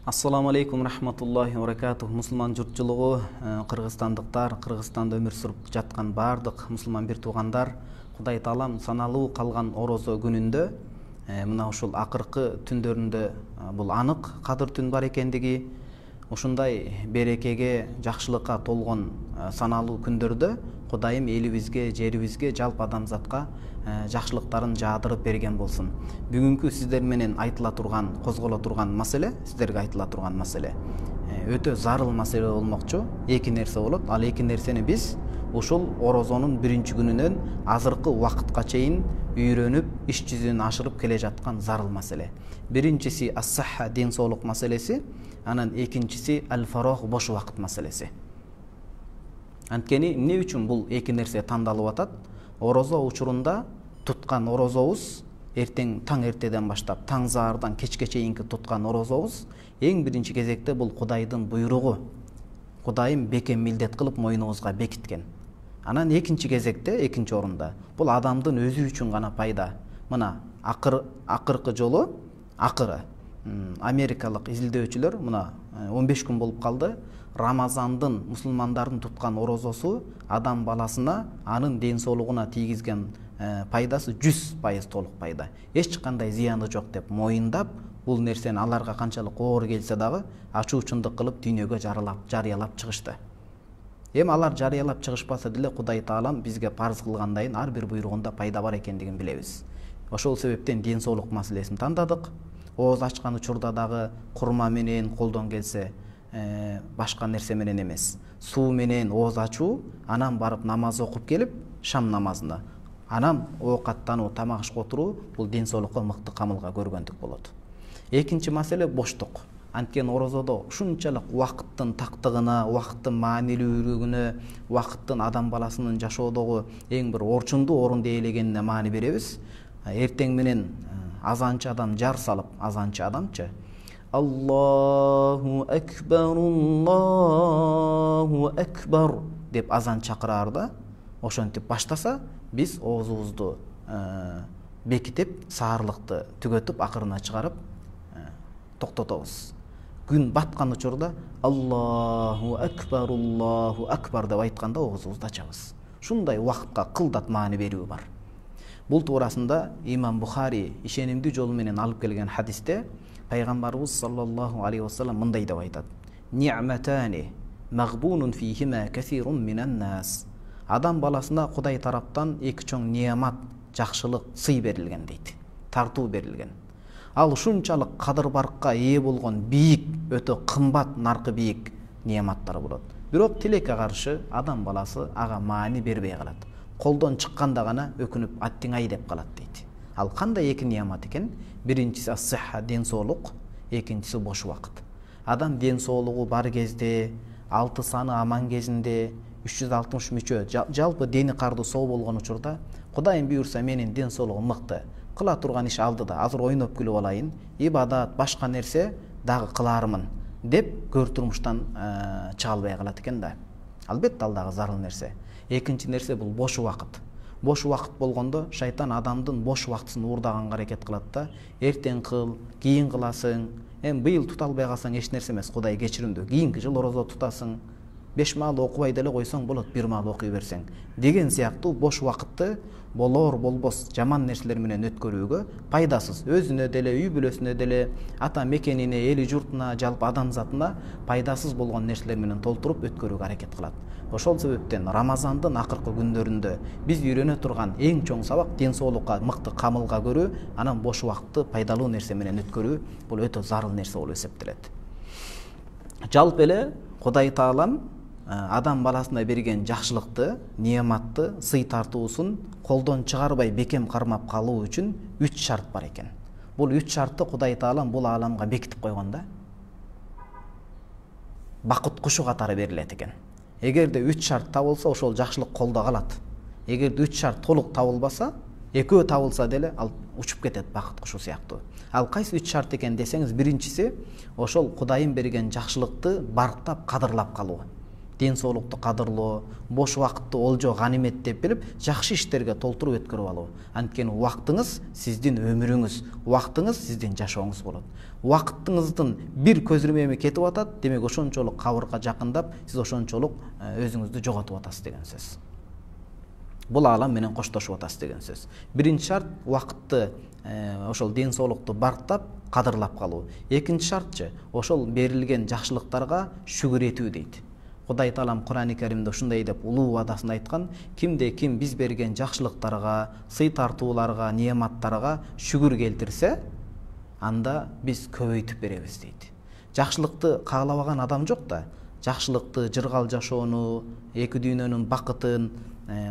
Ассаламу алейкум рахматуллахи ва баракатух. Мусулман журтчулугу, кыргызстандыктар, Кыргызстанда өмүр сүрүп жаткан бардык мусулман бир туугандар, Кудай Таалам саналуу калган орозо күнүндө, мына ушул акыркы түндөрүндө бул анык кадыр түн бар экендиги, ушундай берекеге, жакшылыкка толгон саналуу күндөрдө Кудайым элибизге, жерибизге, жалпы адамзатка жакшылыктарын жаадырып берген болсун. Бүгүнкү сиздер менен айтыла турган, козголо турган маселе, сиздерге айтыла турган маселе өтө зарыл маселе болмокчу. Эки нерсе болот. Ал эки нерсени биз ушул орозонун биринчи күнүнөн азыркы убакытка чейин үйрөнүп, иш жүзүн ашырып келе жаткан зарыл маселе. Биринчиси ас-сахха, ден соолук маселеси, анан экинчиси ал-фарох, бош убакыт маселеси. Анткени эмне үчүн бул эки нерсе тандалып атат? Орозо учурунда туткан орозобуз, эртең таң эртеден баштап таң заардан кечке чейинки туткан орозобуз эң биринчи кезекте бул Кудайдын буйругу. Кудайым бекем милдет кылып мойнубузга бекиткен. Анан экинчи кезекте, экинчи орунда бул адамдын өзү үчүн гана пайда. Мына акыркы жолу америкалык изилдөөчүлөр мына 15 күн болуп калды. Рамазандын, мусулмандардын туткан орозосу адам баласына, анын ден соолугуна тийгизген пайдасы 100% толук пайда. Эч кандай зыяны жок деп моюндап, бул нерсени аларга канчалык оор келсе дагы ачуу чындык кылып дүйнөгө жарыялап чыгышты. Эми алар жарыялап чыгышпаса деле Кудай Таалам бизге парыз кылгандайын ар бир буйругунда пайда бар экендигин билебиз. Ошол себептен ден соолук маселесин тандадык. Ооз ачкан учурда дагы курма менен колдон келсе, башка нерсе менен эмес. Суу менен ооз ачуу, анан барып намаз окуп келип, шам намазына, анан оокаттануу, тамак ашка отуруу бул ден соолукка мыкты камылга көргөндүк болот. Экинчи маселе боштук. Анткени орозодо ушунчалык убакыттын тактыгына, убакыттын маанилүүлүгүнө, убакыттын адам баласынын жашоодогу эң бир орчундуу орунду ээлегенине маани беребиз. Эртең менен азанчы адам жар салып, азанчы адамчы Аллаху акбар деп азан чакыраарда, ошентип баштаса, биз оозубузду бекитип, саарлыкты түгөтүп, акырына чыгарып токтотобуз. Күн баткан учурда Аллаху акбар деп айтканда оозубузду ачабыз. Ушундай убакытка кылдат маани берүү бар. Бул туурасында Имам Бухари ишенимдүү жолу менен алып келген хадисте Пайгамбарыбыз саллаллаху алейхи ва саллям мындай деп айтат: "Ни'матани магбунун фихима касирун минан нас." Адам баласына Кудай тараптан эки чоң неамат, жакшылык, сый берилген дейт. Тартуу берилген. Ал ушунчалык кадыр баркка ээ болгон бийик, өтө кымбат, наркы бийик неаматтар болот. Бирок тилекке каршы адам баласы ага маани бербей калат. Колдон чыкканда гана өкүнүп аттиңай деп калат дейт. Ал кандай эки неамат экен? Биринчиси ас-сахха, ден соолук, экинчиси бош убакыт. Адам ден соолугу бар кезде, 6 саны аман кезинде, 360 мүчө, жалпы дени карды соо болгон учурда, Кудайым буйрса менин ден соолугум мыкты, кыла турган иш алдыда, азыр ойноп күлүп алайын, ибадат, башка нерсе дагы кылармын деп көр турмуштан чыга албай калат экен да. Албетте ал дагы зарыл нерсе. Экинчи нерсе бул бош убакыт. Бош убакыт болгондо шайтан адамдын бош убактысын уурдаганга аракет кылат да. Эртең кыл, кийин кыласың. Эми быйыл тута албай калсаң эч нерсе эмес, Кудай кечиримдүү. Кийинки жыл орозо тутасың. 5 маал окубай деле койсоң болот, 1 маал окуй берсең. Деген сыяктуу бош убакытты болор болбос жаман нерселер менен өткөрүүгө пайдасыз. Өзүнө деле, үй бүлөсүнө деле, ата мекенине, эли журтуна, жалпы адамзатына пайдасыз болгон нерселер менен толтуруп өткөрүүгө аракет кылат. Ошол себептен Рамазандын акыркы күндөрүндө биз үйрөнө турган эң чоң сабак ден соолукка мыкты камылга көрүү, анан бош убакытты пайдалуу нерсе менен өткөрүү бул өтө зарыл нерсе болуп эсептелет. Жалпы эле Кудай Таалам адам баласына берген жакшылыкты, неаматты, сый тартуусун колдон чыгарбай бекем кармап калуу үчүн 3 шарт бар экен. Бул 3 шартты Кудай Таалам бул ааламга бекитип койгон да. Бакыт кушу катары берилет экен. Эгерде 3 шарт табылса, ошол жакшылык колдо калат. Эгерде 3 шарт толук табылбаса, экөө табылса деле ал учуп кетет бакыт кушу сыяктуу. Ал кайсы 3 шарт экен десеңиз, биринчиси ошол Кудайым берген жакшылыкты барктап, кадырлап калуу. ден соолукту кадырлоо, бош убакытты олжо ганимет деп билип, жакшы иштерге толтуруп өткөрүп алуу. Анткени убактыңыз сиздин өмүрүңүз, убактыңыз сиздин жашооңуз болот. Убактыңыздын бир көзүрмеми кетип атат, демек ошончолук кабырга жакындап, сиз ошончолук өзүңүздү жоготуп атасыз деген сөз. Бул аалам менен коштошуп атасыз деген сөз. Биринчи шарт убакытты ошол ден соолукту барктап, кадырлап калуу. Экинчи шартчы ошол берилген жакшылыктарга шүгүр этүү дейт. Кудай Таалам Кур'ан-ы Каримде ушундай деп улуу вадасында айткан: кимде ким биз берген жакшылыктарга, сый тартууларга, неаматтарга шүгүр келтирсе, анда биз көбөйтүп беребиз дейт. Жакшылыкты каалабаган адам жок да, жакшылыкты, жыргал жашоону, эки дүйнөнүн бакытын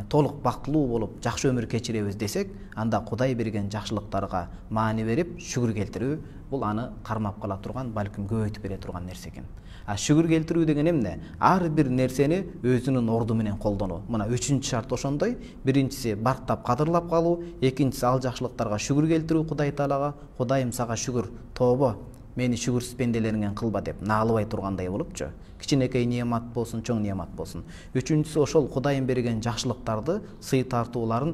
толук бактылуу болуп жакшы өмүр кечиребиз десек, анда Кудай берген жакшылыктарга маани берип, шүгүр келтирүү бул аны кармап кала турган, балким көбөйтүп бере турган нерсе экен. Шүгүр келтирүү деген эмне? Ар бир нерсени өзүнүн орду менен колдонуу. Мына үчүнчү шарт ошондой. Биринчиси барктап кадырлап калуу, экинчиси ал жакшылыктарга шүгүр келтирүү Кудай Таалага. Кудайым сага шүгүр, тобо, мени шүгүрсүз пенделериңен кылба деп наалыбай тургандай болупчу. Кичинекей неамат болсун, чоң неамат болсун. Үчүнчүсү ошол Кудайым берген жакшылыктарды, сый тартууларын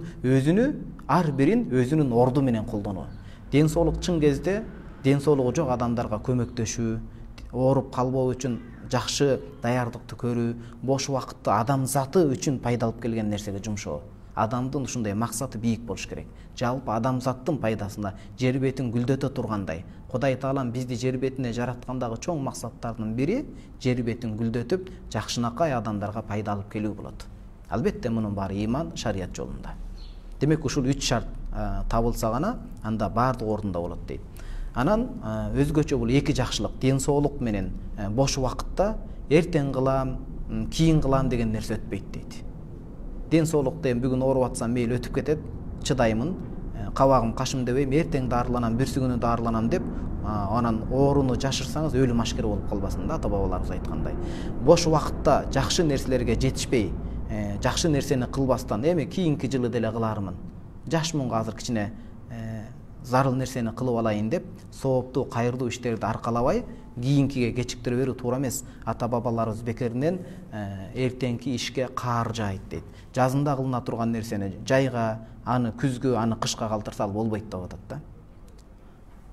ар бирин өзүнүн орду менен колдонуу. Ден соолук чын кезде ден соолугу жок адамдарга көмөктөшүү, ооруп калбоо үчүн жакшы даярдыкты көрүү, бош убакытты адам заты үчүн пайда алып келген нерсеге жумшоо. Адамдын ушундай максаты бийик болуш керек. Жалпы адамзаттын пайдасына, жер бетин гүлдөтө тургандай. Кудай Таалам бизди жер бетине жараткандагы чоң максаттардын бири жер бетин гүлдөтүп, жакшынакай адамдарга пайда алып келүү болот. Албетте мунун баары ыйман, шарият жолунда. Демек ушул 3 шарт табылса гана анда баардык ордунда болот дейт. Анан өзгөчө бул эки жакшылык, ден соолук менен бош убакытта эртең кылам, кийин кылам деген нерсе өтпөйт дейт. Ден соолукта эми бүгүн ооруп атсам мейли өтүп кетет, чыдаймын, кабагым кашым дебейм, эртең дарыланам, бирси күнү дарыланам деп, анан ооруну жашырсаңыз өлүм ашкер болуп калбасын да, ата бабаларыбыз айткандай. Бош убакытта жакшы нерселерге жетишпей, жакшы нерсени кылбастан, эми кийинки жылы деле кылармын, жашмын азыр кичине зарыл нерсени кылып алайын деп, сооптуу, кайырдуу иштерди аркалабай, кийинкиге кечиктире берүү туура эмес. Ата бабаларыбыз бекеринен эртеңки ишке каар жаайт дейт. Жазында кылына турган нерсени жайга, аны күзгө, аны кышка калтырса болбойт деп атат да.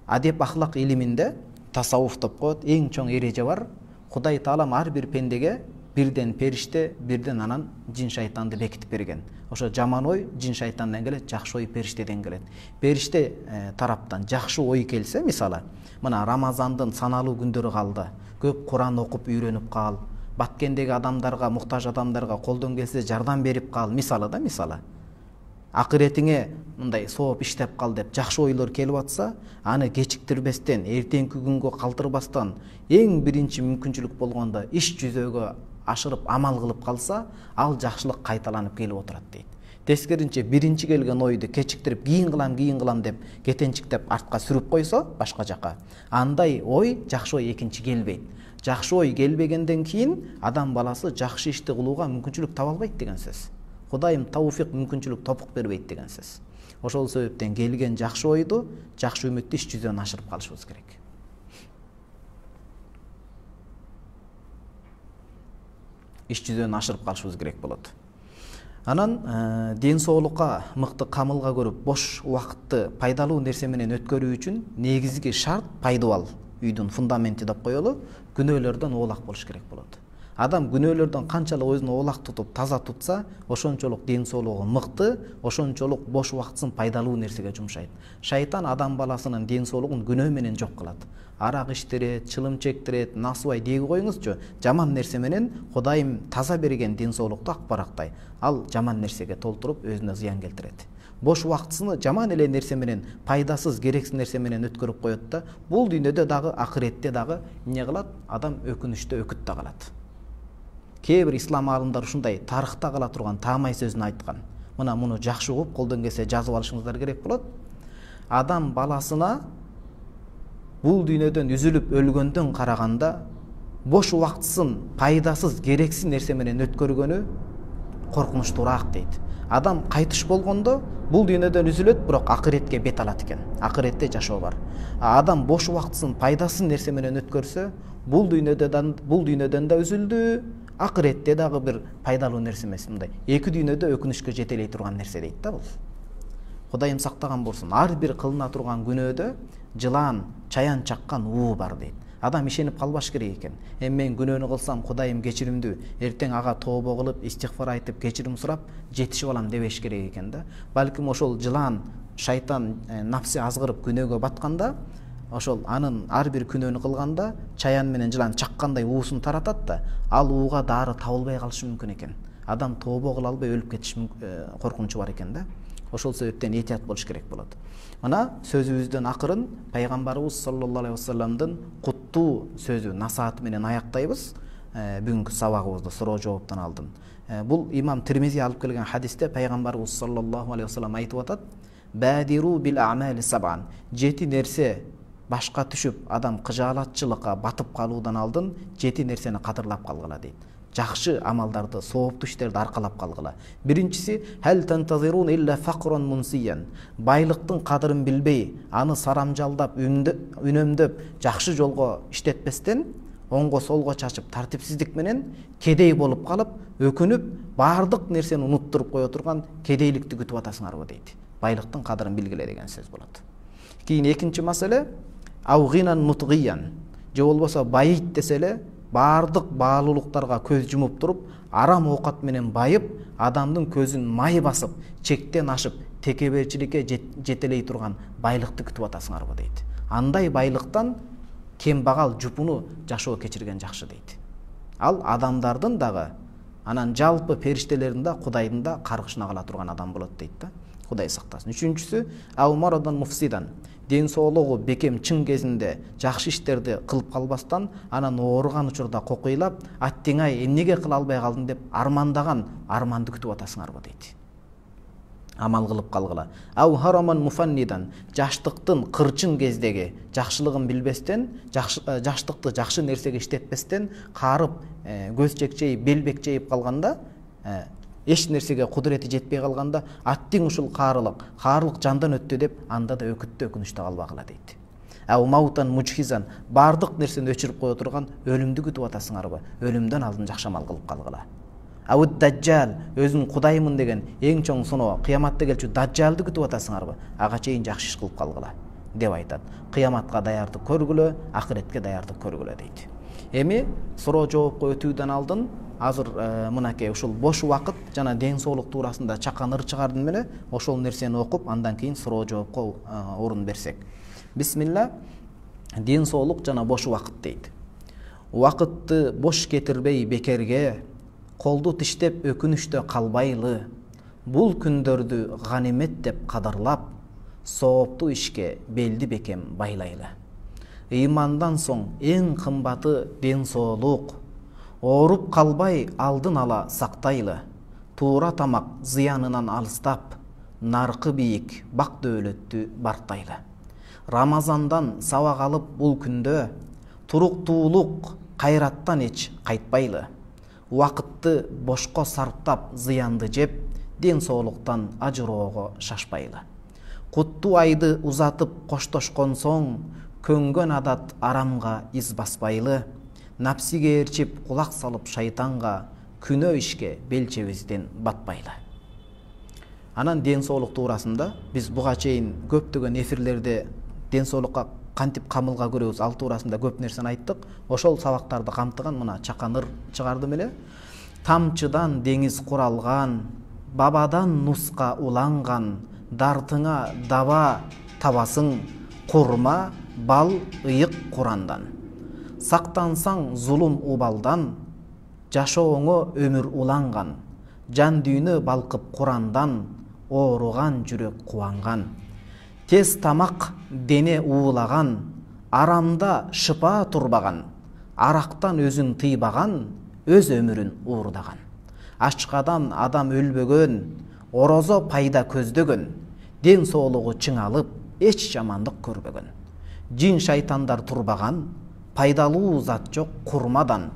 Адеп ахлак илиминде тасаввуф деп коет, эң чоң эреже бар. Кудай Таалам ар бир пендеге бирден периште, бирден анан жин шайтанды бекитип берген. Ошо жаман ой жин шайтандан келет, жакшы ой периштеден келет. Периште тараптан жакшы ой келсе, мисалы, мына Рамазандын саналуу күндөрү калды. Көп Куран окуп үйрөнүп кал, баткендеги адамдарга, муктаж адамдарга колдон келсе жардам берип кал, мисалы да, мисалы. Акыретиңе мындай сооп иштеп кал деп жакшы ойлор келип атса, аны кечиктирбестен, эртеңки күнгө калтырбастан, эң биринчи мүмкүнчүлүк болгондо иш жүзөгө ашырып амал кылып калса, ал жакшылык кайталанып келип отурат дейт. Тескеринче биринчи келген ойду кечиктирип кийин кылам деп кетенчиктеп артка сүрүп койсо башка жака, андай ой, жакшы ой экинчи келбейт. Жакшы ой келбегенден кийин адам баласы жакшы ишти кылууга мүмкүнчүлүк таба албайт деген сөз. Кудайым тауфик, мүмкүнчүлүк, топук бербейт деген сөз. Ошол себептен келген жакшы ойду, жакшы үмүттү иш жүзүнөн ашырып калышыбыз керек. Иш жүзүнөн ашырып калышыбыз керек болот. Анан ден соолукка мыкты камылга көрүп, бош убакытты пайдалуу нерсе менен өткөрүү үчүн негизги шарт пайдабал, үйдүн фундаменти деп коелу, күнөөлөрдөн оолак болуш керек болот. Адам күнөөлөрдөн канчалык өзүн оолак тутуп, таза тутса, ошончолук ден соолугу мыкты, ошончолук бош убактысын пайдалуу нерсеге жумшайт. Шайтан адам баласынын ден соолугун күнөө менен жок кылат. Арак иштирет, чылым чектирет, насыбай деги коюңузчу, жаман нерсе менен Кудайым таза берген ден соолукту акбарактай, ал жаман нерсеге толтуруп өзүнө зыян келтирет. Бош убактысын жаман эле нерсе менен, пайдасыз, керексиз нерсе менен өткөрүп коет да, бул дүйнөдө дагы, акыретте дагы эмне кылат? Адам өкүнүчтө өкүт да калат. Кээ бир ислам аалымдар ушундай тарыхта кала турган таамай сөзүн айткан. Мына муну жакшы угуп, колдон келсе жазып алышыңыздар керек болот. Адам баласына бул дүйнөдөн үзүлүп өлгөндөн караганда бош убактысын пайдасыз, керексиз нерсе менен өткөргөнү коркунучтуураак дейт. Адам кайтыш болгондо бул дүйнөдөн үзүлөт, бирок акыретке бет алат экен. Акыретте жашоо бар. Адам бош убактысын пайдасыз нерсе менен өткөрсө, бул дүйнөдөн да үзүлдү, акыретте дагы бир пайдалуу нерсе эмес, мындай эки дүйнөдө өкүнүшкө жете элей турган нерсе дейт да бул. Кудайым сактаган болсун. Ар бир кылына турган күнөөдө жылан, чаян чаккан уу бар дейт. Адам ишенип калбаш керек экен. Эми мен күнөөнү кылсам Кудайым кечиримдүү, эртең ага тообо кылып, истигфар айтып, кечирим сурап жетишип алам дебеш керек экен да. Балким ошол жылан, шайтан, нафси азгырып күнөөгө батканда, ошол анын ар бир күнөөнү кылганда чаян менен жылан чаккандай уусун таратат да, ал ууга дары табылбай калышы мүмкүн экен. Адам тообо кыла албай өлүп кетиш коркунучу бар экен да. Ошол себептен этият болуш керек болот. Мына сөзүбүздүн акырын пайгамбарыбыз саллаллаху алейхи вассаламдын куттуу сөзү, насааты менен аяктайбыз. Бүгүнкү сабагыбызды суроо жооптон алдын. Бул имам Тирмизи алып келген хадисте пайгамбарыбыз саллаллаху алейхи вассалам айтып атат: "Бадиру бил а'мали саб'ан." 7 нерсе башка түшүп, адам кыжаалатчылыкка батып калуудан алдын 7 нерсени кадырлап калгыла дейт. Жакшы амалдарды, сооптуу иштерди аркалап калгыла. Биринчиси, хал тантазирун илля фaqran мунсиян. Байлыктын кадырын билбей, аны сарамжалдап, үнөмдөп, жакшы жолго иштетпестен, оңго солго чачып, тартипсиздик менен кедей болуп калып, өкүнүп, баардык нерсени унуттуруп кое турган кедейликти күтүп атасыңарбы дейт. Байлыктын кадырын билгиле деген сөз болот. Кийин экинчи маселе, аугинан мутгиян. Же болбосо байыйт десе эле, баардык баалуулуктарга көз жумуп туруп, арам оокат менен байып, адамдын көзүн май басып, чектен ашып, текеберчиликке жетелей турган байлыкты күтүп атасыңарбы дейт. Андай байлыктан кембагал жупуну жашоо кечирген жакшы дейт. Ал адамдардын дагы, анан жалпы периштелердин да, Кудайдын да каргышына кала турган адам болот дейт да. Кудай сактасын. Үчүнчүсү, аумарадан муфсидан. Ден соолугу бекем чың кезинде жакшы иштерди кылып калбастан, анан ооруган учурда кокуйлап, аттиңай эмнеге кыла албай калдым деп армандаган арманды күтүп атасыңарбы дейт. Амал кылып калгыла. Ау хараман муфаннидан. Жаштыктын кырчын кездеги жакшылыгын билбестен, жаштыкты жакшы нерсеге иштетпестен, карып, көз чекчейип, бел бекчейип калганда, эч нерсеге кудурети жетпей калганда, аттиң ушул каарылык жандан өттү деп, анда да өкүнүштө калбагыла дейт. Ау маутан мужхизан. Бардык нерсени өчүрүп кое турган өлүмдү күтүп атасыңарбы? Өлүмдөн алдын жакшы амал кылып калгыла. Ау даджал, өзүн Кудаймын деген эң чоң сыноо, кыяматта келчү даджалды күтүп атасыңарбы? Ага чейин жакшы иш кылып калгыла деп айтат. Кыяматка даярдык көргүлө, акыретке даярдык көргүлө дейт. Эми суроо жоопко өтүүдөн алдын азыр мынакей ушул бош убакыт жана ден соолук туурасында чакан ыр чыгардым эле, ошол нерсени окуп, андан кийин суроо жоопко орун берсек. Бисмилла. Ден соолук жана бош убакыт дейт. Убакытты бош кетирбей бекерге, колду тиштеп өкүнүштө калбайлы. Бул күндөрдү ганимет деп кадырлап, сооптуу ишке белди бекем байлайлы. Ыймандан соң эң кымбаты ден соолук. Ооруп калбай алдын ала сактайлы. Туура тамак зыянынан алыстап, наркы бийик бак дөөлөттү бартайлы. Рамазандан сабак алып бул күндө, туруктуулук кайраттан эч кайтпайлы. Убакытты бошко сарптап зыянды жеп, ден соолуктан ажыроого шашпайлы. Куттуу айды узатып коштошкон соң, көнгөн адат арамга из баспайлы. Напсиге ээрчип кулак салып шайтанга, күнөө ишке белчебизден батпайлы. Анан ден соолук туурасында биз буга чейин көптөгөн эфирлерде ден соолукка кантип камылга көрөбүз, ал туурасында көп нерсени айттык. Ошол сабактарды камтыган мына чакан ыр чыгардым эле. Тамчыдан деңиз куралган, бабадан нуска уланган, дартыңа даба табасың, курма бал ыйык Курандан. Сактансаң зулум убалдан, жашооңо өмүр уланган, жан дүйнө балкып Курандан, ооруган жүрөк кубанган. Тез тамак дене уулаган, арамда шыпа турбаган, арактан өзүн тыйбаган, өз өмүрүн уурдаган. Ачкадан адам өлбөгөн, орозо пайда көздөгөн, ден соолугу чыңалып, эч жамандык көрбөгөн. Жин шайтандар турбаган, пайдалуу зат жок курмадан,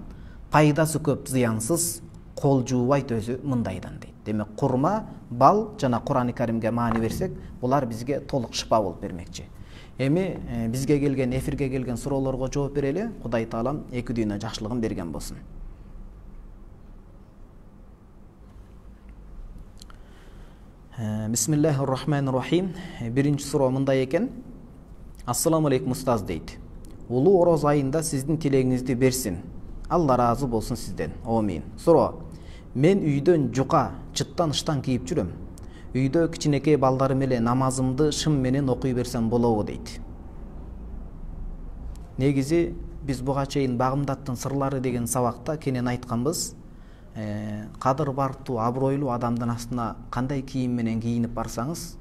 пайдасы көп зыянсыз, кол жуубайт өзү мындайдан дейт. Демек курма, бал жана Куран-ы Каримге маани берсек, булар бизге толук шыпа болуп бермекчи. Эми бизге келген, эфирге келген суроолорго жооп берели. Кудай таалам эки дүйнө жакшылыгын берген болсун. Бисмиллахир-рахманир-рахим. Биринчи суроо мындай экен. Ассаламу алейкум устаз дейт. Улуу ороз айында сиздин тилегиңизди берсин. Алла разы болсун сизден. Амин. Суроо. Мен үйдөн жука, чыттан ыштан кийип жүрөм. Үйдө кичинекей балдарым менен намазымды шым менен окуй берсем болобу дейт. Негизи биз буга чейин багымдаттын сырлары деген сабакта кенен айтканбыз. Кадыр бартуу, абройлуу адамдын астына кандай кийим менен кийинип барсаңыз,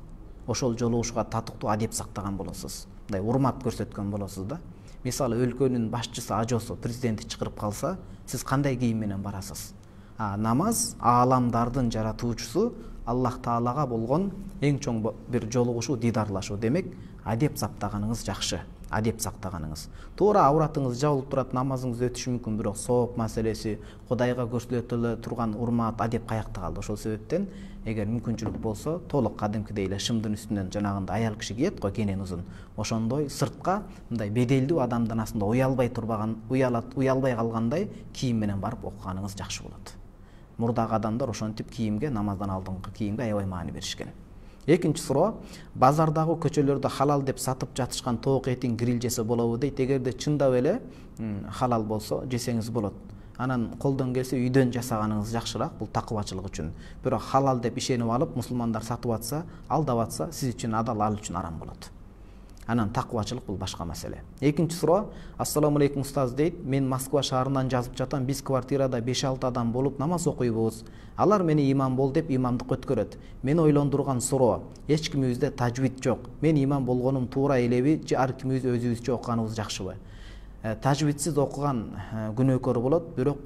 ошол жолугушууга татыктуу адеп сактаган болосуз. Мындай урмат көрсөткөн болосуз да. Мисалы өлкөнүн башчысы, ажосу, президенти чакырып калса, сиз кандай кийим менен барасыз? Намаз ааламдардын жаратуучусу Аллах Таалага болгон эң чоң бир жолугушуу, дидарлашуу. Демек, адеп сактаганыңыз жакшы. Адеп сактаганыңыз. Туура ауратыңыз жабылып турат, намазыңыз өтүшү мүмкүн, бирок сооп маселеси, Кудайга көрсөтүлө турган урмат, адеп каякта калды. Ошол себептен, эгер мүмкүнчүлүк болсо, толук кадимкидей эле шымдын үстүнөн жанагындай аял киши кийет го, кенен узун. Ошондой сыртка мындай беделдүү адамдын астында уялбай турбаган, уялбай калгандай кийим менен барып окуганыңыз жакшы болот. Мурдагы адамдар ошентип кийимге, намаздан алдыңкы кийимге аябай маани беришкен. Экинчи суроо, базардагы көчөлөрдө халал деп сатып жатышкан тоок этин гриль жесе болобу дейт. Эгерде чындап эле халал болсо, жесеңиз болот. Анан колдон келсе үйдөн жасаганыңыз жакшыраак, бул такыбачылык үчүн. Бирок халал деп ишенип алып, мусулмандар сатып атса, алдап атса, сиз үчүн адал, ал үчүн арам болот. Анан такыбачылык бул башка маселе. Экинчи суроо, ассаламу алейкум устаз дейт. Мен Москва шаарынан жазып жатам. Биз квартирада 5-6 адам болуп намаз окуйбуз. Алар мени имам бол деп имамдык өткөрөт. Мени ойлондурган суроо, эч кимибизде тажвид жок. Мен имам болгонум туура элеби, же ар кимибиз өзүбүзчө окуганыбыз жакшыбы? Тажвидсиз окуган күнөөкөр болот, бирок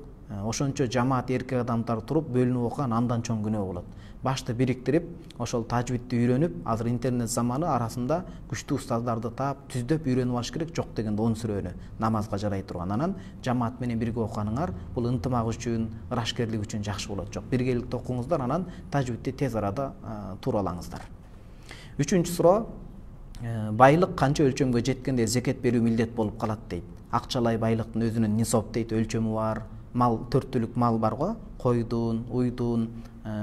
ошончо жамаат эркек адамдар туруп бөлүнүп окуган андан чоң күнөө болот. Башты бириктирип, ошол тажвидти үйрөнүп, азыр интернет заманы арасында күчтүү устаздарды таап, түздөп үйрөнүп алыш керек. Жок дегенде 10 сүрөнү намазга жарай турган. Анан жамаат менен бирге окуганыңар бул ынтымак үчүн, ырашкерлик үчүн жакшы болот. Жок, биргеликте окуңуздар, анан тажвидти тез арада тууралаңыздар. Үчүнчү суроо, байлык канча өлчөмгө жеткенде зекет берүү милдет болуп калат дейт. Акчалай байлыктын өзүнүн нисоп дейт, өлчөмү бар. Мал, 4 түлүк мал бар го, койдун, уйдун,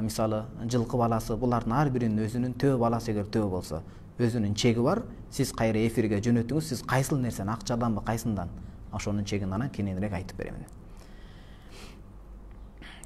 мисалы жылкы баласы, булардын ар биринин өзүнүн төө баласы, эгер төө болсо, өзүнүн чеги бар. Сиз кайра эфирге жөнөтүңүз, сиз кайсыл нерсени, акчаданбы, кайсындан? Ошонун чегин анан кененирээк айтып беремин.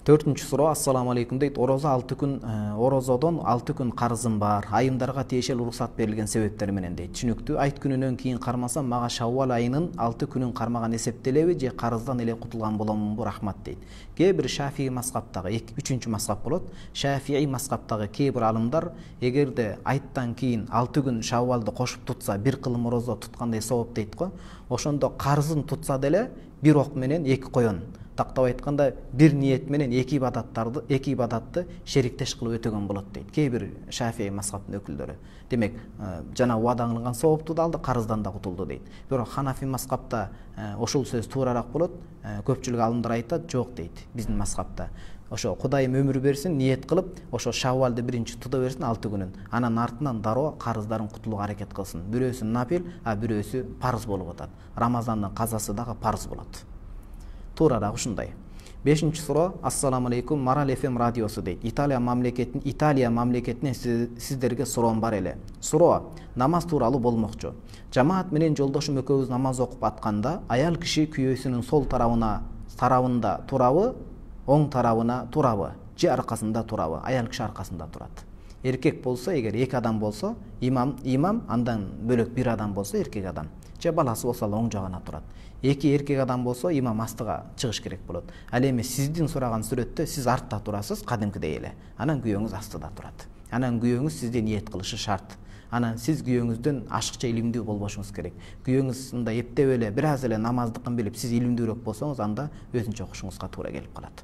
Төртүнчү суроо, ассаламу алейкум дейт. Орозодон 6 күн карызым бар. Айымдарга тиешелүү уруксат берилген себептер менен дейт. Түшүнүктүү. Айт күнүнөн кийин кармасам, мага Шаввал айынын 6 күнүн кармаган эсептелеби же карыздан эле кутулган боломунбу? Рахмат дейт. Кээ бир Шафии мазхабтагы, 3-чү мазхаб болот. Шафии мазхабтагы кээ бир алымдар эгерде айттан кийин 6 күн Шаввалды кошуп тутса, бир кылым орозо туткандай сооп дейт го. Ошондо карызын тутса деле бир ок менен 2 коен. Тактап айтканда, бир ниет менен эки ибадатты шериктеш кылып өтөгөн болот дейт. Кээ бир Шафии мазхабтын өкүлдөрү. Демек, жана убада кылынган соопту да алды, карыздан да кутулду дейт. Бирок Ханафи мазхабта ошол сөз туурараак болот. Көпчүлүк алымдар айтат, жок дейт биздин мазхабта. Ошо Кудайым өмүр берсин, ниет кылып, ошо Шаввалды биринчи тута берсин 6 күнүн. Анан артынан дароо карыздарын кутулууга аракет кылсын. Бирөөсү нафил, бирөөсү парыз болуп атат. Рамазандын казасы дагы парыз болот. Туурарак ушундай. 5-чи суроо, ассаламу алейкум, Марал FM радиосу дейт. Италия мамлекетинен сиздерге суроом бар эле. Суроо, намаз тууралуу болмокчу. Жамаат менен жолдошум экөөбүз намаз окуп атканда, аял киши күйөөсүнүн сол тарабында турабы, оң тарабына турабы, же аркасында турабы? Аял киши аркасында турат. Эркек болсо, эгер 2 адам болсо, имам, андан бөлөк 1 адам болсо, эркек адам. Же баласы болсо оң жагына турат. 2 эркек адам болсо, имам астыга чыгыш керек болот. Ал эми сиздин сураган сүрөттө сиз артта турасыз, кадимкидей эле. Анан күйөөңүз астыда турат. Анан күйөөңүз сизден ниет кылышы шарт. Анан сиз күйөөңүздөн ашыкча илимдүү болбошуңуз керек. Күйөөңүз мындай эптеп эле, бир аз эле намаздыкын билип, сиз илимдүүрөөк болсоңуз, анда өзүнчө окушуңузга туура келип калат.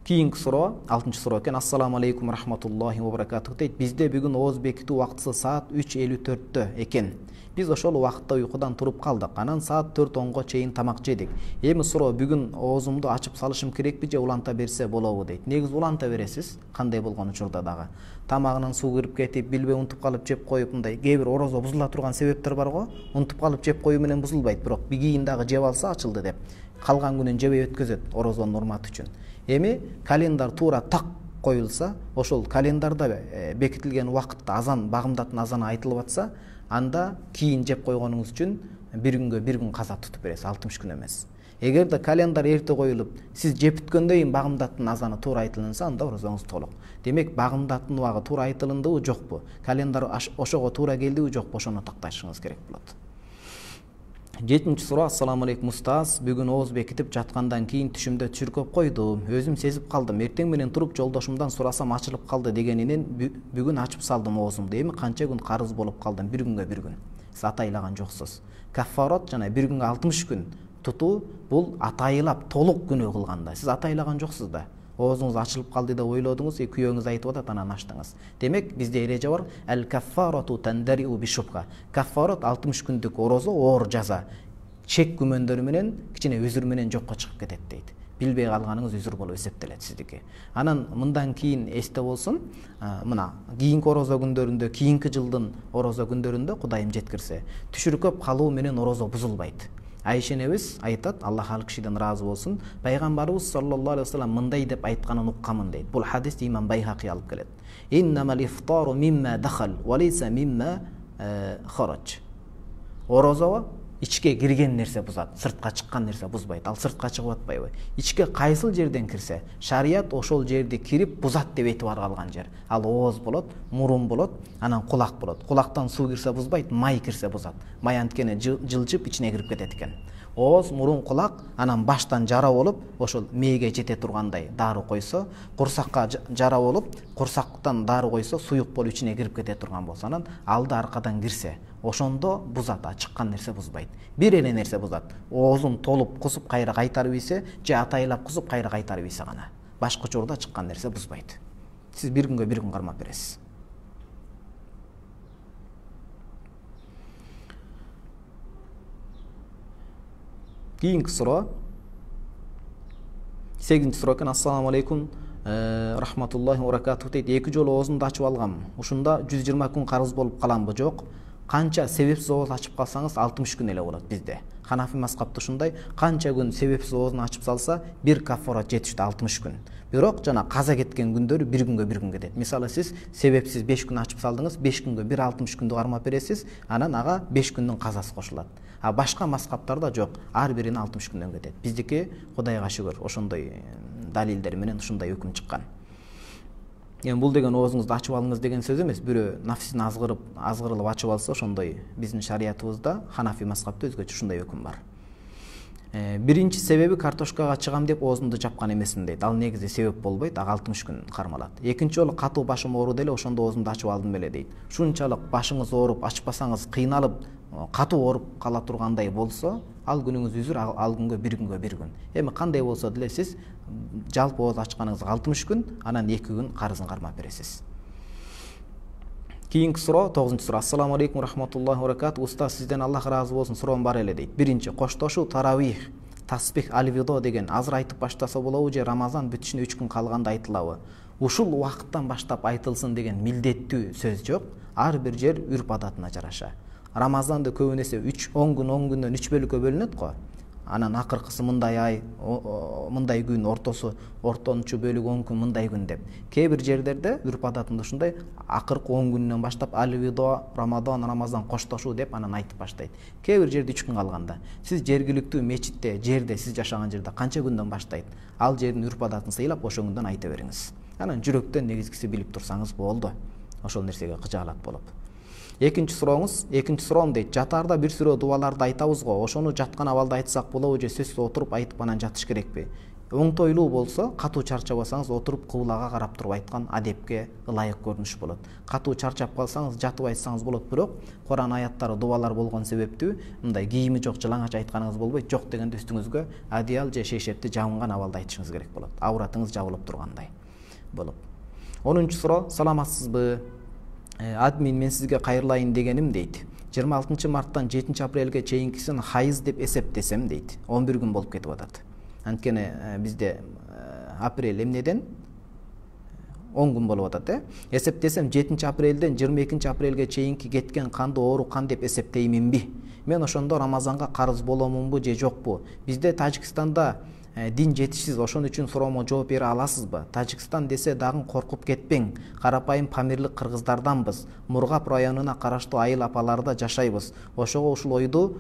Кийинки суроо, 6-чы суроо экен. Ассаламу алейкум рахматуллахи ва баракатух дейт. Бизде бүгүн ооз бекитүү убактысы саат 3:54 экен. Биз ошол убакытта уйкудан туруп калдык. Анан саат 4:10го чейин тамак жедик. Эми суроо, бүгүн оозумду ачып салышым керекпи же уланта берсе болобу дейт. Негизи уланта бересиз, кандай болгон учурда дагы. Тамагынан суу кирип кетип, билбей унутуп калып жеп коюп, мындай кээ бир орозо бузула турган себептер бар го. Унутуп калып жеп коюу менен бузулбайт, бирок бигийин дагы жеп алса ачылды деп. Калган күнүн жебей өткөзөт орозонун урматы үчүн. Эми календар туура так коюлса, ошол календарда бекитилген убакытта азан, багымдаттын азаны айтылып атса, анда кийин жеп койгонуңуз үчүн бир күнгө бир күн каза тутуп бересиз, 60 күн эмес. Эгерде календар эрте коюлуп, сиз жеп бүткөндөн кийин багымдаттын азаны туура айтылынса, анда орозоңуз толук. Демек, багымдаттын убагы туура айтылындыбы, жокпу? Календар ошого туура келдиби, жокпу? Ошону такташыңыз керек болот. 7-нчи суроо. Ассаламу алейкум устаз. Бүгүн ооз бекитип жаткандан кийин түшүмдө чүркөп койдум. Өзүм сезип калдым. Эртең менен туруп жолдошумдан сурасам ачылып калды дегенинен бүгүн ачып салдым оозумду. Эми канча күн карыз болуп калдым? Бир күнгө бир күн. Сиз атайлаган жоксуз. Каффарат жана бир күнгө 60 күн тутуу бул атайлап толук күнөө кылганда. Сиз атайлаган жоксуз да. Оозуңуз ачылып калды деп ойлодуңуз, күйөөңүз айтып атат, анан ачтыңыз. Демек, бизде эреже бар. Ал каффарату тандариу бишубха. Каффарат 60 күндүк орозо, оор жаза. Чек күмөндөрү менен, кичине үзүр менен жокко чыгып кетет дейт. Билбей калганыңыз үзүр болуп эсептелет сиздики. Анан мындан кийин эсте болсун, мына кийинки орозо күндөрүндө, кийинки жылдын орозо күндөрүндө Кудайым жеткирсе, түшүркөп калуу менен орозо бузулбайт. Айша энебиз айтат, Аллах ал кишиден ыраазы болсун, пайгамбарыбыз саллаллаху алейхи вассалам мындай деп айтканын уккамын дейт. Бул хадисти имам Байхақи алып келет. Иннамал ифтару мимма дахал ва лейса мимма харач. Орозо ичке кирген нерсе бузат, сыртка чыккан нерсе бузбайт. Ал сыртка чыгып атпайбы? Ичке кайсыл жерден кирсе, шарият ошол жерди кирип бузат деп этибар алган жер. Ал ооз болот, мурун болот, анан кулак болот. Кулактан суу кирсе бузбайт, май кирсе бузат. Май анткени жылжып ичине кирип кетет экен. Ооз, мурун, кулак, анан баштан жара болуп, ошол мээге жете тургандай дары койсо, курсакка жара болуп, курсактан дары койсо, суюк болуп ичине кирип кете турган болсо, анан алды аркадан кирсе, ошондо бузат, чыккан нерсе бузбайт. Бир эле нерсе бузат. Оозун толуп кусуп кайра кайтарып ийсе, же атайлап кусуп кайра кайтарып ийсе гана. Башка учурда чыккан нерсе бузбайт. Сиз бир күнгө бир күн кармап бересиз. Кийинки суроо. 8-нчи суроо экен. Ассаламу алейкум. Рахматуллахи ва баракатуху дейт. Эки жолу оозумду ачып алгам. Ушунда 120 күн карыз болуп каламбы, жок? Канча себепсиз ооз ачып калсаңыз 60 күн эле болот бизде. Ханафи мазхабта ушундай, канча күн себепсиз оозун ачып салса, бир каффарат жетиштүү 60 күн. Бирок жана каза кеткен күндөрү бир күнгө бир күн кетет. Мисалы сиз себепсиз 5 күн ачып салдыңыз, 5 күнгө бир 60 күндү кармап бересиз, анан ага 5 күндүн казасы кошулат. А башка мазхабтарда жок, ар бирине 60 күндөн кетет. Биздики Кудайга шүгүр, ошондой далилдер менен ушундай өкүм чыккан. Эми бул деген оозуңузду ачып алыңыз деген сөз эмес. Бирөө нафсин азгырылып ачып алса, ошондой биздин шариятыбызда, Ханафи мазхабта өзгөчө ушундай өкүм бар. Биринчи себеби картошкага чыгам деп оозумду жапкан эмесмин дейт. Ал негизи себеп болбойт, ага 60 күн кармалат. Экинчи жолу катуу башым ооруду эле, ошондо оозумду ачып алдым беле дейт. Ушунчалык башыңыз ооруп, ачпасаңыз кыйналып, катуу ооруп кала тургандай болсо, ал күнүңүз үзүр, ал күнгө бир күн. Эми кандай болсо деле сиз жалпы ооз ачканыңызга 60 күн, анан 2 күн карызын кармап бересиз. Кийинки суроо, 9-нчы суроо. Ассаламу алейкум рахматуллахи ва баракатуху. Устаз, сизден Аллах ыраазы болсун, суроом бар эле дейт. Биринчи, коштошуу, таравих, тасбих, аль-видо деген азыр айтып баштаса болобу же Рамазан бүтүшүнө 3 күн калганда айтылабы? Ушул убакыттан баштап айтылсын деген милдеттүү сөз жок. Ар бир жер үрп адатына жараша. Рамазанды көбүнесе 10 күндөн 3 бөлүккө бөлүнөт го. Анан акыркысы мындай ай, мындай күн, ортончу бөлүк 10 күн, мындай күн деп. Кээ бир жерлерде үрп адатында ушундай акыркы 10 күнүнөн баштап аль-видо, Рамазан коштошуу деп анан айтып баштайт. Кээ бир жерде 3 күн калганда. Сиз жергиликтүү мечитте, жерде, сиз жашаган жерде канча күндөн баштайт? Ал жердин үрп адатын сыйлап ошол күндөн айта бериңиз. Анан жүрөктөн негизгиси билип турсаңыз болду. Ошол нерсеге кыжаалат болуп. Экинчи суроом дейт. Жатаарда бир сүрө дубаларды айтабыз го. Ошону жаткан абалда айтсак болобу же сөзсүз отуруп айтып анан жатыш керекпи? Оңтойлуу болсо, катуу чарчабасаңыз отуруп кыблага карап туруп айткан адепке ылайык көрүнүш болот. Катуу чарчап калсаңыз жатып айтсаңыз болот, бирок Куран аяттары дубалар болгон себептүү мындай кийими жок жалаңач айтканыңыз болбойт. Жок дегенде үстүңүзгө одеял же шейшепти жабынган абалда айтышыңыз керек болот. Ауратыңыз жабылып тургандай болуп. 10-нчу суроо. Саламатсызбы? Админ, мен сизге кайрылайын дегеним дейт. 26 марттан 7 апрелге чейинкисин хайыз деп эсептесем дейт. 11 күн болуп кетип атат. Анткени бизде апрель эмнеден 10 күн болуп атат, Эсептесем 7 апрелден 22 апрелге чейинки кеткен канды оору кан деп эсептейминби? Мен ошондо Рамазанга карыз боломунбу же жокпу? Бизде Тажикстанда дин жетишсиз, ошон үчүн суроомо жооп бере аласызбы? Тажикстан десе дагы коркуп кетпең. Карапайым памирлик кыргыздарданбыз. Мургап районуна караштуу айыл апаларда жашайбыз. Ошого ушул ойду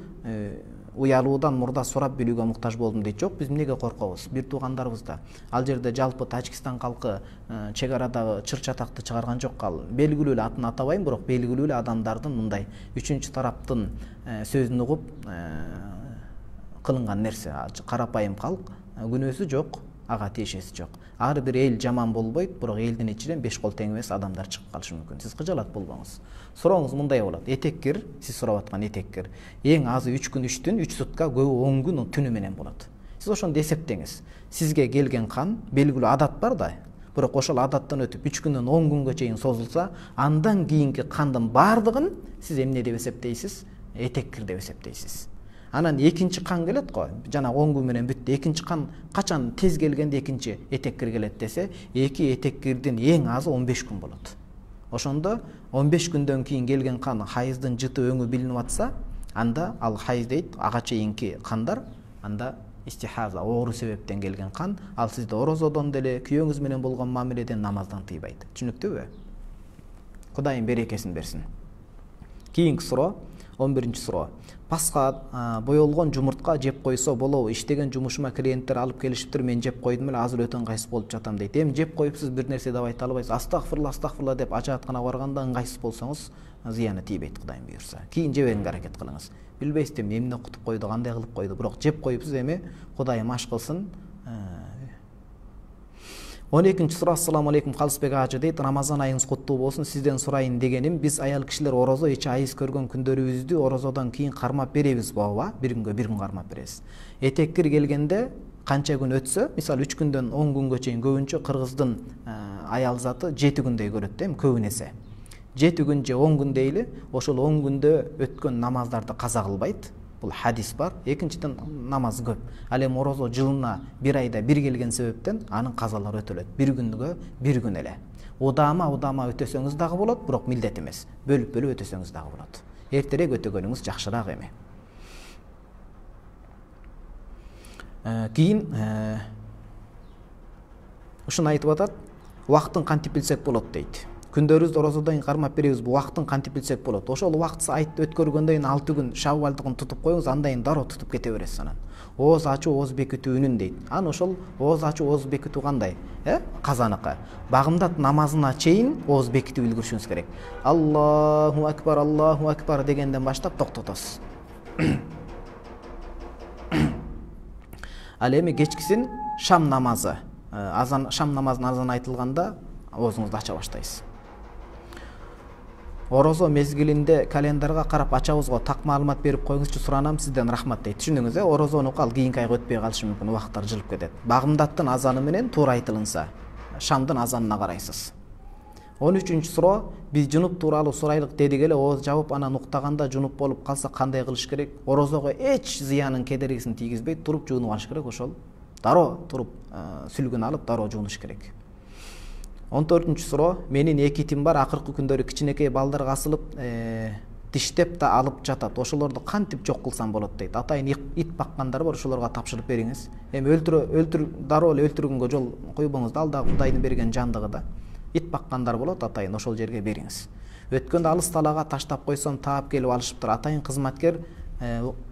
уялуудан мурда сурап билүүгө муктаж болдум дейт. Жок, биз эмнеге коркобуз? Бир туугандарыбыз да. Ал жерде жалпы Тажикстан калкы чек арадагы чыр чатакты чыгарган жок. Ал белгилүү эле, атын атабайм, бирок белгилүү эле адамдардын мындай үчүнчү тараптын сөзүн угуп кылынган нерсе. Карапайым калк күнөөсү жок, ага тиешеси жок. Ар бир эл жаман болбойт, бирок элдин ичинен 5 кол тең эмес адамдар чыгып калышы мүмкүн. Сиз кыжалат болбоңуз. Сурооңуз мындай болот. Этеккир, сиз сурап аткан этеккир. Эң азы 3 күн 3 түн, 3 сутка, көбү 10 күн түнү менен болот. Сиз ошондо эсептеңиз. Сизге келген кан белгилүү адат бар да. Бирок ошол адаттан өтүп 3 күндөн 10 күнгө чейин созулса, андан кийинки кандын бардыгын сиз эмне деп эсептейсиз? Этеккир деп эсептейсиз. Анан экинчи кан келет го. Жана 10 күн менен бүттү. Экинчи кан качан тез келгенде экинчи этеккир келет десе, эки этеккирдин эң азы 15 күн болот. Ошондо 15 күндөн кийин келген кан хайыздын жыты өңү билинип атса, анда ал хайыз дейт, ага чейинки кандар, анда истихаза, оору себептен келген кан, ал сизди орозодон деле, күйөөңүз менен болгон мамиледен, намаздан тыйбайт. Түшүнүктүүбү? Кудайым берекесин берсин. Кийинки суроо, 11-ci суроо. Пасха боёлгон жумуртка жеп койсо болобу? Иштеген жумушума клиенттер алып келишиптир, мен жеп койдум эле, азыр өтө ыңгайсыз болуп жатам дейт. Эми жеп коюпсуз, бир нерсе деп айта албайсыз. Астагфирулла деп ажаатканага барганда ыңгайсыз болсоңуз, зыяны тийбейт, Кудайым буйрса. Кийин жебеңге аракет кылыңыз. Билбейсиз эмне окутуп койду, кандай кылып койду, бирок жеп коюпсуз, эми Кудайым аш кылсын. 12-ci суроо. Ассаламу алейкум Калысбек ажы дейт. Рамазан айыңыз куттуу болсун. Сизден сурайын дегеним, биз аял кишилер орозо ичи айыз көргөн күндөрүбүздү орозодон кийин кармап беребиз болобу? Бир күнгө бир күн кармап беребиз. Этеккир келгенде канча күн өтсө, мисалы 3 күндөн 10 күнгө чейин көбүнчө кыргыздын аял заты 7 күндөй көрөт да, көбүн эсе. 7 күн же 10 күн дейли, ошол 10 күндө өткөн намаздарды каза кылбайт. Бул хадис бар. Экинчиден намаз көп. Ал эми орозо жылына бир айда бир келген себептен анын казалары өтөлөт. Бир күнгө бир күн эле. Удама өтөсөңүз дагы болот, бирок милдет эмес. Бөлүп өтөсөңүз дагы болот. Эртерээк өтөгөнүңүз жакшыраак эми. Кийин ушуну айтып атат. Убактын кантип билсек болот дейт. Күндөрүбүздү орозодон кармап беребиз, бу убактын кантип билсек болот. Ошол убакты айт өткөргөндөн кийин 6 күн шаввалдыгын тутуп коюңуз, андан кийин дароо тутуп кете бересиз анан. Ооз ачуу, ооз бекитүүнүн дейт. Аны ошол ооз ачуу, ооз бекитүү кандай? Казаныкы. Багымдат намазына чейин ооз бекитип үлгүрүшүңүз керек. Аллаху акбар дегенден баштап токтотосуз. Ал эми кечкисин шам намазы, шам намазынын азан айтылганда оозуңузду ача баштайсыз. Орозо мезгилинде календарга карап ачабызго так маалымат берип коюңузчу, суранам сизден, рахмат дейт. Түшүндүңүз, орозону кал кийинки айга өтпөй калышы мүмкүн, убакыттар жылып кетет. Багымдаттын азаны менен туура айтылынса, шамдын азанына карайсыз. 13-cü суроо, биз жунуп тууралуу сурайлык дедик эле, ооз жабып анан уктаганда жунуп болуп калса кандай кылыш керек? Орозого эч зыянын кедергисин тийгизбейт, туруп жуунуп алыш керек, ошол. Дароо туруп сүлгүн алып дароо жуунуш керек. 14-cü суроо, менин 2 итим бар, акыркы күндөрү кичинекей балдарга асылып, диштеп да алып жатат. Ошолорду кантип жок кылсам болот дейт. Атайын ит баккандар бар, ошолорго тапшырып бериңиз. Эми дароо эле өлтүргөнгө жол койбоңуз да, ал да Кудайдын берген жандыгы да. Ит баккандар болот, атайын ошол жерге бериңиз. Өткөндө алыс талаага таштап койсом, таап келип алышыптыр. Атайын кызматкер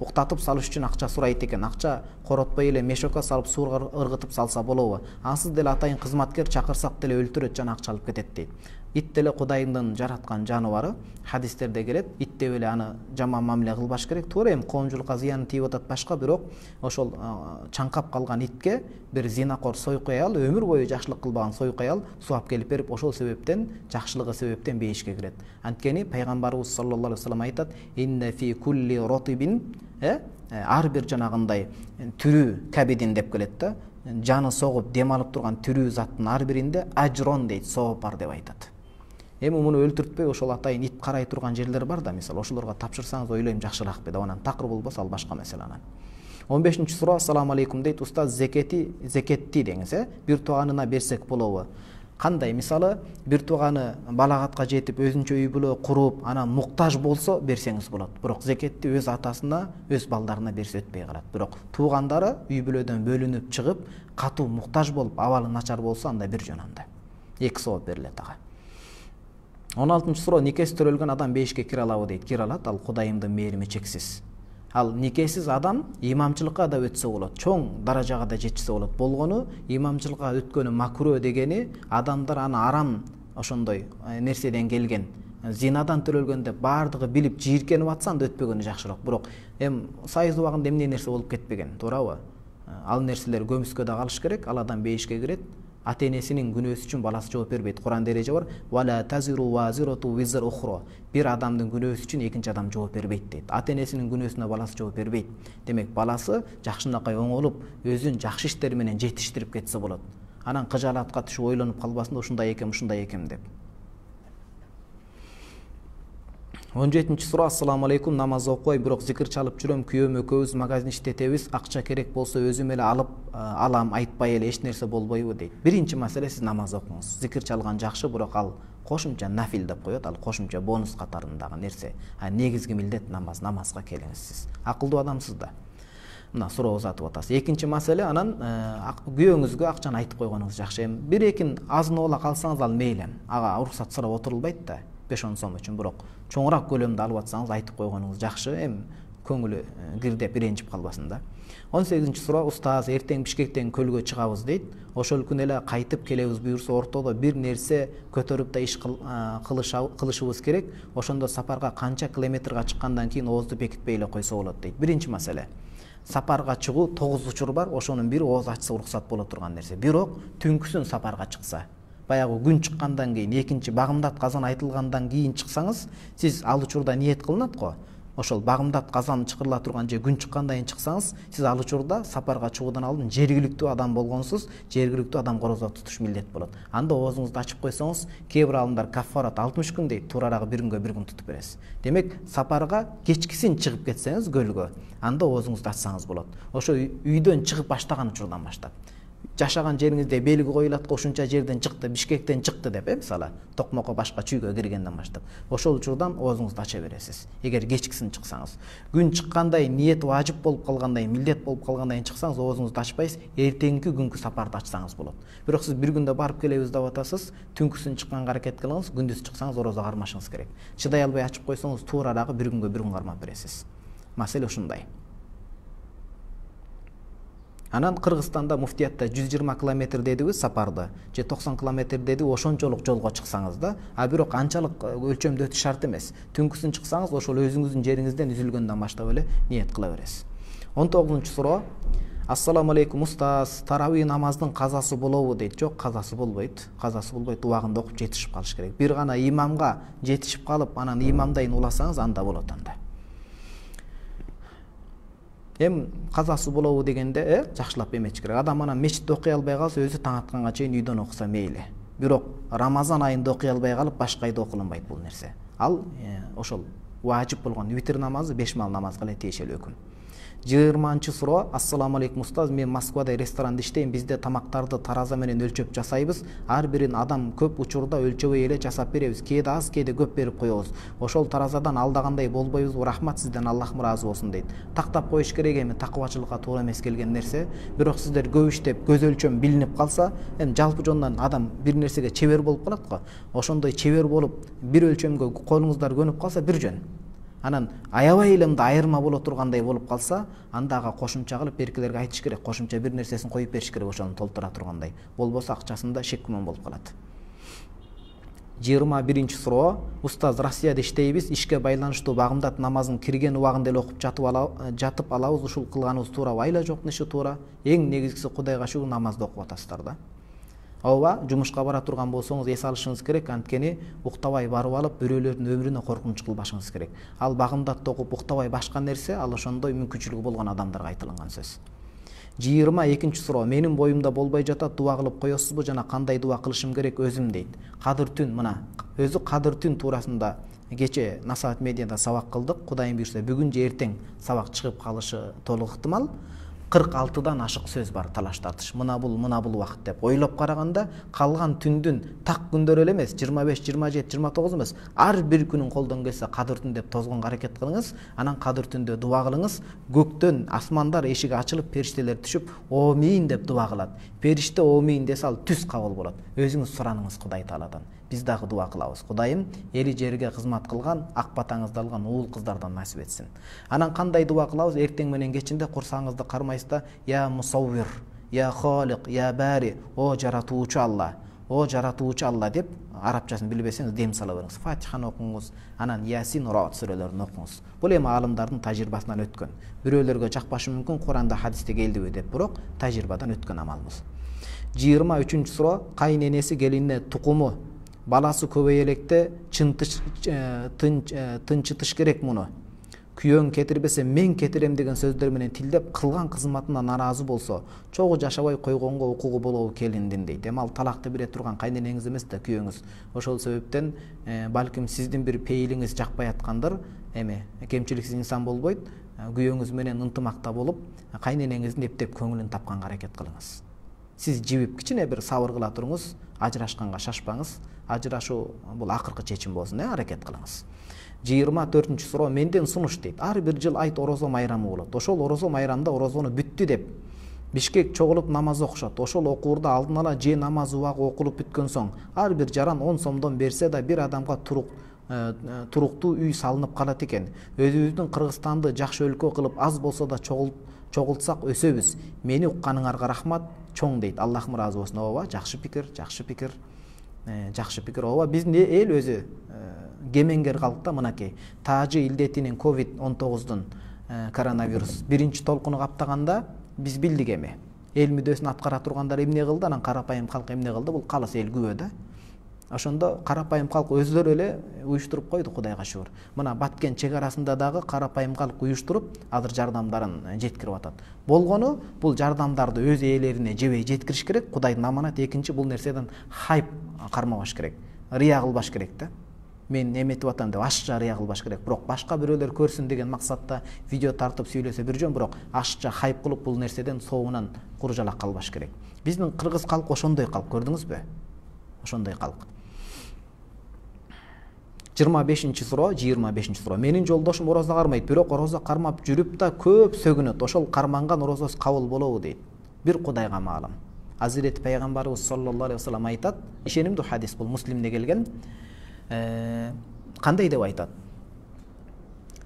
уктатып салыш үчүн акча сурайт экен. Акча коротпой эле мешокко салып сууга ыргытып салса болобу? Ансыз деле атайын кызматкер чакырсак деле өлтүрөт жана акча алып кетет дейт. Ит деле Кудайдын жараткан жаныбары, хадистерде келет. Ит деп эле аны жаман мамиле кылбаш керек. Туура, эми коомчулукка зыяны тийип атат башка, бирок ошол чаңкап калган итке бир зинакор сойкуй аял, өмүр бою жакшылык кылбаган сойкуй аял сууап келип берип, ошол себептен, жакшылыгы себептен бейишке кирет. Анткени пайгамбарыбыз саллаллаху алейхи вассалам айтат: "Инна фи кулли ротибин", ар бир жанагындай түрүү кабидин деп келет да, жаны согуп дем алып турган түрүү заттын ар биринде ажрон дейт, сооп бар деп айтат. Эми муну өлтүртпөй, ошол атайын ит карай турган жерлер бар да, мисалы ошолорго тапшырсаңыз ойлойм жакшыраак бе, анан такыр болбосо ал башка маселе анан. 15-cü суроо, ассаламу алейкум дейт. Устаз, зекетти деңиз, бир тууганына берсек болобу? Кандай? Мисалы, бир тууганы балагатка жетип, өзүнчө үй бүлө куруп, анан муктаж болсо берсеңиз болот. Бирок зекетти өз атасына, өз балдарына берсе өтпөй калат. Бирок туугандары үй бүлөдөн бөлүнүп чыгып, катуу муктаж болуп, абалы начар болсо, анда бир жөн анда. 2 сооп берилет ага. 16-суроо, никеси төрөлгөн адам бейишке кире алабы дейт. Кире алат, ал Кудайымдын мээрими чексиз. Ал никесиз адам имамчылыкка да өтсө болот, чоң даражага да жетсе болот. Болгону имамчылыкка өткөнү макруу дегени адамдар аны арам ошондой нерседен келген, зинадан төрөлгөн деп баардыгы билип жийиркенип атса, анда өтпөгөнү жакшыраак. Бирок сайыз убагында эмне нерсе болуп кетпеген, туурабы? Ал нерселер көмүскө да калыш керек, ал адам бейишке кирет. Ата-энесинин күнөөсү үчүн баласы жооп бербейт. Куран дереже бар. Вала тазиру вазирату визр ухро. Бир адамдын күнөөсү үчүн экинчи адам жооп бербейт дейт. Ата-энесинин күнөөсүнө баласы жооп бербейт. Демек, баласы жакшынакай оңолуп, өзүн жакшы иштер менен жетиштирип кетсе болот. Анан кыжаалатка түшүп ойлонуп калбасын, ушундай экем деп. 17-суроо, ассаламу алейкум, намаз окуй, бирок зикир чалып жүрөм, күйөөм экөөбүз магазин иштетебиз, акча керек болсо өзүм эле алып алам, айтпай эле эч нерсе болбойбу дейт. Биринчи маселе, сиз намаз окуңуз. Зикир чалган жакшы, бирок ал кошумча нафил деп коет, ал кошумча бонус катарындагы нерсе. Негизги милдет намаз, намазга келиңиз сиз. Акылдуу адамсыз да. Мына суроо узатып атасыз. Экинчи маселе, анан күйөөңүзгө акчаны айтып койгонуңуз жакшы. Бир экин азын ола калсаңыз ал мейли. Ага уруксат сурап отурулбайт да. 5-10 сом үчүн, бирок чоңураак көлөмдө алып атсаңыз айтып койгонуңуз жакшы, көңүлү кирдеп иренчип калбасын да. 18-суроо, устаз, эртең Бишкектен көлгө чыгабыз дейт. Ошол күн эле кайтып келебиз буюрса, ортодо бир нерсе көтөрүп да иш кылышыбыз керек. Ошондо сапарга канча километрга чыккандан кийин оозду бекитпей эле койсо болот дейт. Биринчи маселе. Сапарга чыгуу 9 учур бар, ошонун бири ооз ачса уруксат боло турган нерсе. Бирок түнкүсүн сапарга чыкса, баягы күн чыккандан кийин, экинчи багымдат казан айтылгандан кийин чыксаңыз, сиз ал учурда ниет кылынат го. Ошол багымдат казан чыкырыла турган же күн чыккандан кийин чыксаңыз, сиз ал учурда сапарга чыгуудан алдын жергиликтүү адам болгонсуз, жергиликтүү адам корозо тутуш милдет болот. Анда оозуңузду ачып койсоңуз, кээ бир алымдар каффарат 60 күн дейт, туурарагы 1 күнгө 1 күн тутуп бересиз. Демек, сапарга кечкисин чыгып кетсеңиз көлгө, анда оозуңузду ачсаңыз болот. Ошо үйдөн чыгып баштаган учурдан баштап. Жашаган жериңизде белги коюлат, ошунча жерден чыкты, Бишкектен чыкты деп, мисалы, Токмокко башка чүйгө киргенден баштап. Ошол учурдан оозуңузду ача бересиз. Эгер кечкисин чыксаңыз, күн чыккандай, ниет важип болуп калгандай, милдет болуп калгандай чыксаңыз, оозуңузду ачпайсыз, эртеңки күнгү сапарды ачсаңыз болот. Бирок сиз бир күндө барып келебиз деп атасыз, түнкүсүн чыкканга аракет кылыңыз, күндүз чыксаңыз орозо кармашыңыз керек. Чыдай албай ачып койсоңуз, туурарагы 1 күнгө 1 күн кармап бересиз. Маселе ушундай. Анан Кыргызстанда муфтиятта 120 километр дедибиз сапарды, же 90 километр деди, ошончолук жолго чыксаңыз да, бирок анчалык өлчөмдө өтүш шарт эмес. Түнкүсүн чыксаңыз, ошол өзүңүздүн жериңизден үзүлгөндөн баштап эле ниет кыла бересиз. 19-суроо, ассаламу алейкум, устаз, тарави намаздын казасы болобу дейт. Жок, казасы болбойт. Казасы болбойт, убагында окуп жетишип калыш керек. Бир гана имамга жетишип калып, анан имамдайын уласаңыз, анда болот анда. Казасы болобу дегенде, жакшылап эметиш керек. Адам анан мечитте окуй албай калса, өзү таң атканга чейин үйдөн окуса мейли. Бирок Рамазан айында окуй албай калып, башка айда окуланбайт бул нерсе. Ал ошол важип болгон витр намазы 5 мал намазга эле тиешелүү өкүм. 20-суроо, ассаламу алейкум устаз, мен Москвада ресторанда иштейм, бизде тамактарды тараза менен өлчөп жасайбыз, ар бирин адам көп учурда өлчөбөй эле жасап беребиз, кээде аз, кээде көп берип коебуз. Ошол таразадан алдагандай болбойбузбу? Рахмат, сизден Аллах ыраазы болсун дейт. Тактап коюш керек, такыбачылыкка туура эмес келген нерсе. Бирок сиздер көп иштеп көз өлчөм билинип калса, жалпы жондан адам бир нерсеге чебер болуп калат го. Ошондой чебер болуп, бир өлчөмгө колуңуздар көнүп калса, бир жөн. Анан аябай эле айырма боло тургандай болуп калса, анда ага кошумча кылып беркелерге айтыш керек, кошумча бир нерсесин коюп бериш керек, ошону толтура тургандай. Болбосо акчасында шек күмөн болуп калат. 21-суроо, устаз, Россияда иштейбиз, ишке байланыштуу багымдат намазын кирген убагында эле окуп жатып алабыз, ушул кылганыбыз туурабы? Айла жок, неше туура. Эң негизгиси Кудайга шүгүр, намазды окуп атасыздар да. Ооба, жумушка бара турган болсоңуз эс алышыңыз керек, анткени уктабай барып алып, бирөөлөрдүн өмүрүнө коркунуч кылбашыңыз керек. Ал багымдатты окуп уктабай башка нерсе, ал ошондой мүмкүнчүлүгү болгон адамдарга айтылган сөз. 22-суроо, менин боюмда болбой жатат, дуа кылып коесузбу жана кандай дуа кылышым керек өзүм дейт. Кадыр түн, мына, өзү кадыр түн туурасында кече Насаат медиада сабак кылдык. Кудайым буйрса, бүгүн же эртең сабак чыгып калышы толук ыктымал. 46-дан ашык сөз бар талаш тартыш. Мына бул вакыт деп ойлоп караганда, калган түндүн так күндөр эле эмес, 25, 27, 29 эмес, ар бир күнүн колдон келсе кадыр түн деп тозгонго аракет кылыңыз. Анан кадыр түндө дуа кылыңыз. Көктөн асмандар эшиги ачылып, периштелер түшүп, "Омин" деп дуа кылат. Периште "Омин" десе ал түз кабыл болот. Өзүңүз сураныңыз Кудай Тааладан. Биз дагы дуа кылабыз. Кудайым эли жерге кызмат кылган, ак батаңызды алган уул кыздардан насип этсин. Анан кандай дуа кылабыз? Эртең менен кечинде курсагыңызды кармайсыз да, "Я Мусаввир, я Халик, я Бари", о жаратуучу Алла, о жаратуучу Алла деп арабчасын билбесеңиз дем сала бериңиз. Фатиханы окуңуз, анан Ясин, Раат сүрөлөрүн окуңуз. Бул эми алымдардын тажрыйбасынан өткөн. Бирөөлөргө жакпашы мүмкүн, Куранда, хадисте келдиби деп, бирок тажрыйбадан өткөн амалыбыз. 23-сура кайненеси келине тукуму баласы көбөйө электе тынчытыш керек муну. Күйөөң кетирбесе мен кетирем деген сөздөр менен тилдеп кылган кызматына наразы болсо, чогуу жашабай койгонго укугу болобу келиндин дейт. Эми ал талакты бере турган кайненеңиз эмес да күйөөңүз. Ошол себептен балким сиздин бир пейилиңиз жакпай аткандыр. Эми кемчиликсиз инсан болбойт. Күйөөңүз менен ынтымакта болуп, кайненеңиздин эптеп көңүлүн тапканга аракет кылыңыз. Сиз жибип кичине бир сабыр кыла туруңуз, ажырашканга шашпаңыз. Ажырашуу бул акыркы чечим болсун, аракет кылыңыз. 24-суроо менден сунуш дейт. Ар бир жыл айт орозо майрамы болот. Ошол орозо майрамда орозону бүттү деп бишкек чогулуп намаз окушат. Ошол окуурда алдын ала же намаз убагы окулуп бүткөн соң ар бир жаран 10 сомдон берсе да бир адамга туруктуу үй салынып калат экен. Өзүбүздүн Кыргызстанды жакшы өлкө кылып аз болсо да чогултсак өсөбүз. Мени укканыңарга рахмат, чоң дейт. Аллахым ыраазы болсун. Ооба, жакшы пикир, жакшы пикир. Жакшы пикир. Ооба, биздин эл өзү кемеңгер калкта мынакей. Тажы илдетинин COVID-19-дун коронавирус биринчи толкуну каптаганда биз билдик эми. Эл мүддөсүн аткара тургандар эмне кылды, анан карапайым калк эмне кылды? Бул калыс эл күбө да. Ошондо карапайым калк өздөрү эле уюштуруп койду, Кудайга шүгүр. Мына Баткен чек арасында дагы карапайым калк уюштуруп, азыр жардамдарын жеткирип атат. Болгону бул жардамдарды өз ээлерине жебей жеткириш керек. Кудайдын аманат. Экинчи, бул нерседен хайп кармабаш керек. Рия кылбаш керек да. Мен эметип атам деп ашыкча рия кылбаш керек. Бирок башка бирөөлөр көрсүн деген максатта видео тартып сүйлөсө бир жөн, бирок ашыкча хайп кылып бул нерседен соңунан куржалак калбаш керек. Биздин кыргыз калк ошондой калк, көрдүңүзбү? Ошондой калк. 25-суроо. Менин жолдошум орозо кармайт, бирок орозо кармап жүрүп да көп сөгүнөт. Ошол карманган орозосу кабыл болобу дейт. Бир Кудайга маалым. Азирети пайгамбарыбыз саллаллаху алейхи вассалам айтат, ишенимдүү хадис, бул Муслимде келген. Кандай деп айтат?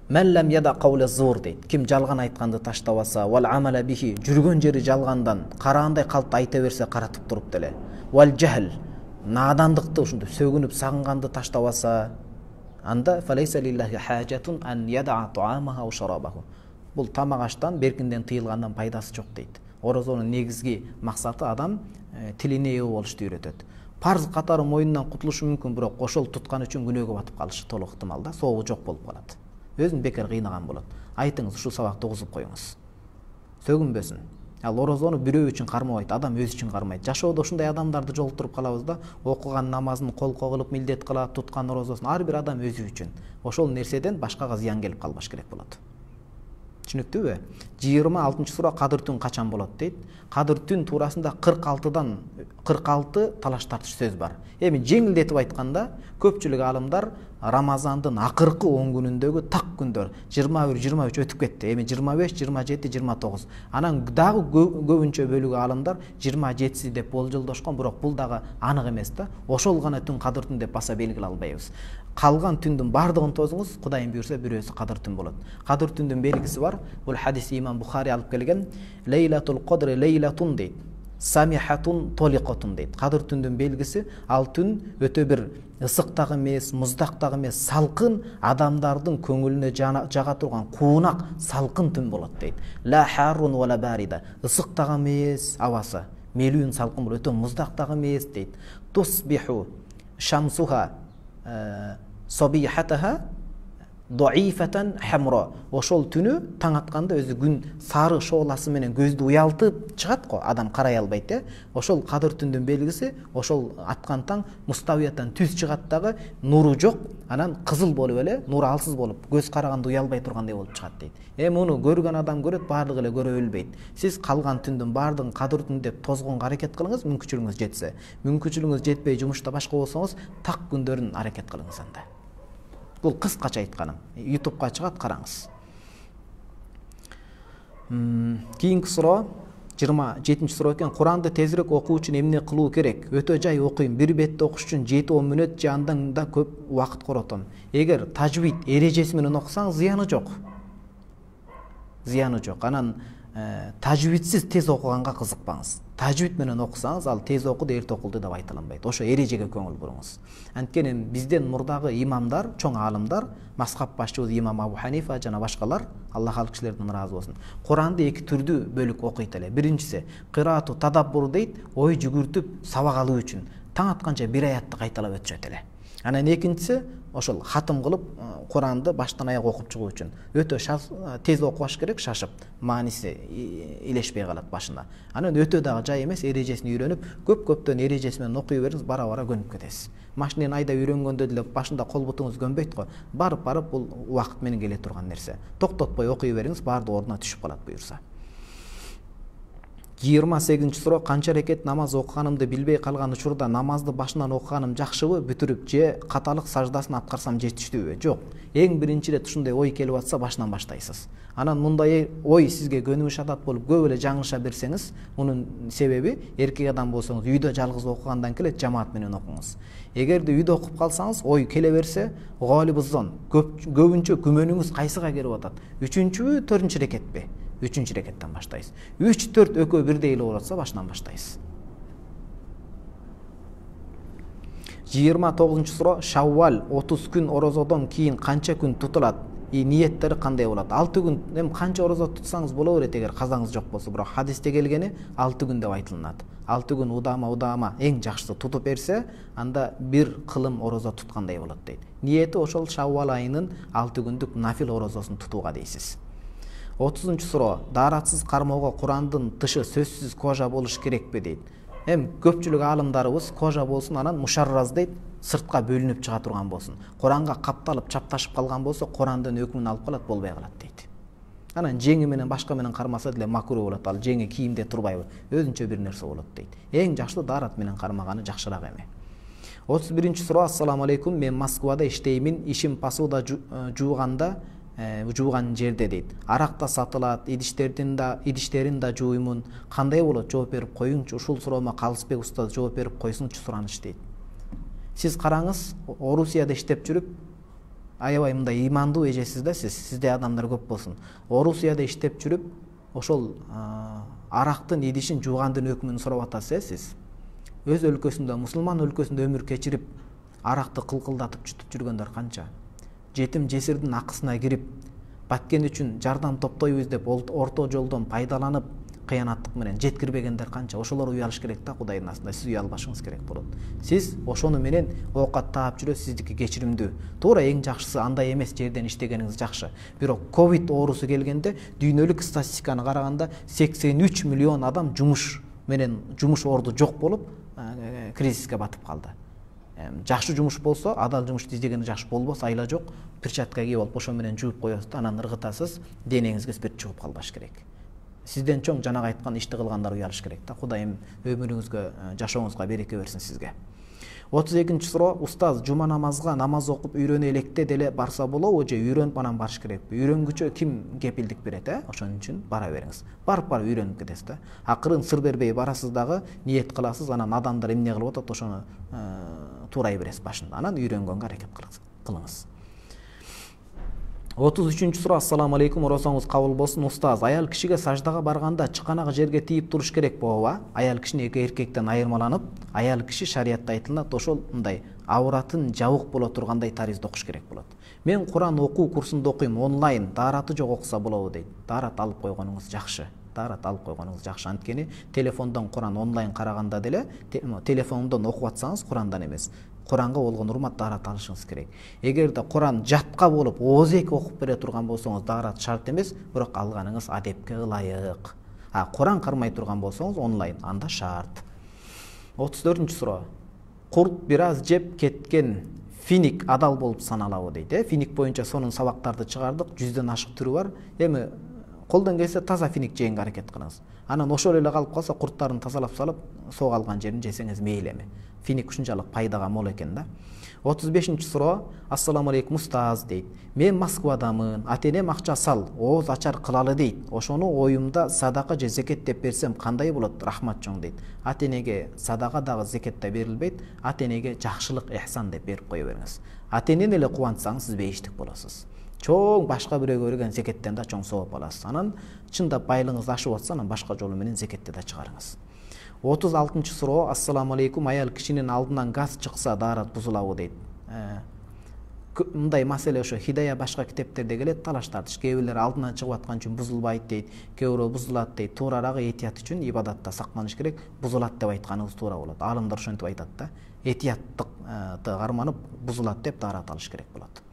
Мәлләм яда кауля зур дейт. Ким жалган айтканды таштабаса, вал амала бихи, жүргөн жери жалгандан, караандай калпты айта берсе каратып туруп деле. Вал жахл, надандыкты ушундай сөгүнүп сагынганды таштабаса, анда фалайса лиллахи хажатун ан яда таамаха ва шарабаху. Бул тамак аштан, беркинден тыйылгандан пайдасы жок дейт. Орозонун негизги максаты адам тилине ээ болушту үйрөтөт. Парз катары мойнунан кутулушу мүмкүн, бирок ошол туткан үчүн күнөөгө батып калышы толук ыктымал да, соогу жок болуп калат. Өзүн бекер кыйнаган болот. Айтыңыз, ушул сабакты угузуп коюңуз. Сөгүнбөсүн. Ал орозону бирөө үчүн кармабайт, адам өзү үчүн кармайт. Жашоодо ушундай адамдарды жолуктуруп калабыз да, окуган намазын колко кылып милдет кылат, туткан орозосун ар бир адам өзү үчүн. Ошол нерседен башкага зыян келип калбаш керек болот. Түшүнүктүүбү? 26-суроо кадыр түн качан болот дейт. Кадыр түн туурасында 46-дан 46 талаш тартыш сөз бар. Эми жеңилдетип айтканда, көпчүлүк алымдар Рамазандын акыркы 10 күнүндөгү так күндөр 21-23 өтүп кетти. Эми 25, 27, 29. Анан дагы көбүнчө бөлүгү алымдар 27 деп болжолдошкон, бирок бул дагы анык эмес да. Ошол гана түн кадыр түн деп баса белгилей албайбыз. Калган түндүн бардыгын тозуңуз, Кудайым буйрса бирөөсү кадыр түн болот. Кадыр түндүн белгиси бар. Бул хадис Имам Бухари алып келген. Лейлатул кадри лейлатун дейт. Самихатун толиқотун дейт. Кадыр түндүн белгиси, ал түн өтө бир ысык дагы эмес, муздак дагы эмес, салкын, адамдардын көңүлүнө жага турган куунак, салкын түн болот дейт. Ла харрун вала барида. Ысык дагы эмес абасы, мелүүн салкын болот, өтө муздак дагы эмес дейт. Тусбиху шамсуха собихатаха ضعيفة حمراء. Ошол түнү таң атканда өзү күн сары шооласы менен көздү уялтып чыгат го, адам карай албайт, Ошол кадыр түндүн белгиси, ошол аткан таң муставияттан түз чыгат дагы, нуру жок, анан кызыл болуп эле, нуру алсыз болуп, көз караганда уялбай тургандай болуп чыгат дейт. Муну көргөн адам көрөт, баардыгы эле көрө билбейт. Сиз калган түндүн баардыгын кадыр түн деп тозгонго аракет кылыңыз, мүмкүнчүлүгүңүз жетсе. Мүмкүнчүлүгүңүз жетпей жумушта башка болсоңуз, так күндөрүн аракет кылыңыз анда. Бул кыскача айтканым. YouTube'га чыгат, караңыз. Кийинки суроо 27-чи суроо экен. Куранды тезирээк окуу үчүн эмне кылуу керек? Өтө жай окуйм. Бир бетти окуш үчүн 7-10 мүнөт же андан да көп убакыт коротом. Эгер тажвид эрежеси менен окусаңыз зыяны жок. Зыяны жок. Анан тажвидсиз тез окуганга кызыкпаңыз. Тажвид менен окусаңыз, ал тез окуду, эрте окулду деп айтылынбайт. Ошо эрежеге көңүл буруңуз. Анткени бизден мурдагы имамдар, чоң аалымдар, мазхаб башчыбыз имам Абу Ханифа жана башкалар, Аллах ал кишилерден ыраазы болсун, Куранды эки түрдүү бөлүк окуйт эле. Биринчиси кыраату тадаббур дейт, ой жүгүртүп сабак алуу үчүн. Таң атканча бир аятты кайталап өтүшөт эле. Анан экинчиси ошол хатым кылып Куранды баштан аяк окуп чыгуу үчүн. Өтө тез окубаш керек, шашып, мааниси илешпей калат башына. Анан өтө дагы жай эмес, эрежесин үйрөнүп, көп-көптөн эрежеси менен окуй бериңиз, бара-бара көнүп кетесиз. Машинени айда үйрөнгөндө деле башында кол бутуңуз көнбөйт го. Барып бул убакыт менен келе турган нерсе. Токтотпой окуй бериңиз, баардыгы ордуна түшүп калат буюрса. 28-чи суроо. Канча рекет намаз окуганымды билбей калган учурда намазды башынан окуганым жакшыбы, бүтүрүп же каталык саждасын аткарсам жетиштүүбү? Жок. Эң биринчи ирет ушундай ой келип атса, башынан баштайсыз. Анан мындай ой сизге көнүмүш адат болуп көп эле жаңылыша берсеңиз, мунун себеби эркек адам болсоңуз үйдө жалгыз окугандан келет, жамаат менен окуңуз. Эгерде үйдө окуп калсаңыз, ой келе берсе, галибуздон көбүнчө күмөнүңүз кайсыга келип атат? 3-чүбү, 4-чү рекетпи? 3-чү рекеттен баштайсыз. 3-4 экөө бирдей эле болот болсо, башынан баштайсыз. 29-чу суроо. Шаввал 30 күн орозодон кийин канча күн тутулат? Ниеттери кандай болот? 6 күн. Эми канча орозо тутсаңыз боло берет, эгер казаңыз жок болсо. Бирок хадисте келгени 6 күн деп айтылынат. 6 күн удама эң жакшысы тутуп берсе, анда бир кылым орозо туткандай болот дейт. Ниети ошол Шаввал айынын 6 күндүк нафил орозосун тутууга дейсиз. 30-чу суроо. Дааратсыз кармоого Курандын тышы сөзсүз кожа болуш керекпи дейт. Көпчүлүк аалымдарыбыз кожа болсун, анан мушарраз дейт, сыртка бөлүнүп чыга турган болсун. Куранга капталып, чапташып калган болсо, Курандын өкмүн алып калат, болбой калат дейт. Анан жеңи менен башка менен кармаса деле макруh болот. Ал жеңи кийимде турбайбы, өзүнчө бир нерсе болот дейт. Эң жакшы даарат менен кармаганы жакшыраак эми. 31-чи суроо. Ассаламу алейкум. Мен Москвада иштеймин. Ишим посуда жууган жерде дейт. Аракта сатылат, идиштерин да жууймун. Кандай болот? Жооп берип коюңчу. Ушул суроомо Калысбек устаз жооп берип койсунчу, сураныч дейт. Сиз караңыз, Орусияда иштеп жүрүп, аябай мындай имандуу эжесиз да сиз. Сизде адамдар көп болсун. Орусияда иштеп жүрүп, ошол арактын идишин жуугандын өкмүн сурап атасыз, сиз. Өз өлкөсүндө, мусулман өлкөсүндө өмүр кечирип, аракты кылкылдатып чүтүп жүргөндөр канча? Жетим жесирдин акысына кирип, баткен үчүн жардам топтойбуз деп орто жолдон пайдаланып, кыянаттык менен жеткирбегендер канча? Ошолор уялыш керек да, Кудайдын астында. Сиз уялбашыңыз керек болот. Сиз ошону менен оокат таап жүрөсүз, сиздики кечиримдүү. Туура эң жакшысы андай эмес жерден иштегениңиз жакшы. Бирок ковид оорусу келгенде дүйнөлүк статистиканы караганда 83 миллион адам жумуш орду жок болуп, кризиске батып калды. Жакшы жумуш болсо, адал жумуш издегени жакшы, болбосо айла жок, перчатка кийип алып ошо менен жууп коесуз да, анан ыргытасыз, денеңизге спирт чугуп калбаш керек. Сизден чоң жанагы айткан ишти кылгандар уялыш керек да. Кудайым өмүрүңүзгө, жашооңузга береке берсин сизге. 32-чи суроо. Устаз, жума намазга намаз окуп үйрөнө электе деле барса болобу же үйрөнүп анан барыш керекпи? Үйрөнгүчө ким кепилдик берет, Ошон үчүн бара бериңиз. Барып үйрөнүп кетесиз да. Акырын сыр бербей барасыз дагы, ниет кыласыз, анан адамдар эмне кылып атат, ошону туурай бересиз башында. Анан үйрөнгөнгө аракет кылыңыз. 33-чү суроо. Ассаламу алейкум. Оросоңуз кабыл болсун. Устаз, аял кишиге саждага барганда чыканагы жерге тийип туруш керек болобу? Аял кишини эркектен айырмаланып, аял киши шариятта айтылат, ошол мындай авратын жабык боло тургандай таризде окуш керек болот. Мен Куран окуу курсунда окуйм, онлайн, даараты жок окуса болобу дейт. Даарат алып койгонуңуз жакшы. Анткени телефондон Куран онлайн караганда деле, телефондон окуп атсаңыз Курандан эмес, Куранга болгон урмат даарат алышыңыз керек. Эгерде Куран жатка болуп ооз-эки окуп бере турган болсоңуз даарат шарт эмес, бирок алганыңыз адепке ылайык. Куран кармай турган болсоңуз онлайн, анда шарт. 34-нчү суроо. Курт бир аз жеп кеткен финик адал болуп саналабы дейт. Финик боюнча сонун сабактарды чыгардык, 100дөн ашык түрү бар. Эми колдон келсе таза финик жегенге аракет кылыңыз. Анан ошол эле калып калса, курттарын тазалап салып, соо алган жерин жесеңиз мейли эми. Финик ушунчалык пайдага мол экен да. 35-нчү суроо. Ассаламу алейкум устаз дейт. Мен Москвадамын, ата-энем акча сал, ооз ачар кылалы дейт. Ошону оюмда садака же зекет деп берсем кандай болот? Рахмат чоң дейт. Ата-энеге садака дагы зекет да берилбейт. Ата-энеге жакшылык, ихсан деп берип кое бериңиз. Ата-энени эле кубантсаңыз сиз бейиштик болосуз. Чоң башка бирөөгө берген зекеттен да чоң сооп аласыз. Анан чындап байлыгыңыз ашып атса, анан башка жолу менен зекетти да чыгарыңыз. 36-нчы суроо. Ассаламу алейкум, аял кишинин алдынан газ чыкса даарат бузулабы дейт. Мындай маселе ошо Хидая башка китептерде келет, талаш тартыш. Кээ бирлер алдынан чыгып аткан үчүн бузулбайт дейт, кээ бирөө бузулат дейт. Туурарагы этият үчүн ибадатта сактаныш керек. Бузулат деп айтканыңыз туура болот. Алымдар ошентип айтат да. Этияттыкты карманып бузулат деп даарат алыш керек болот.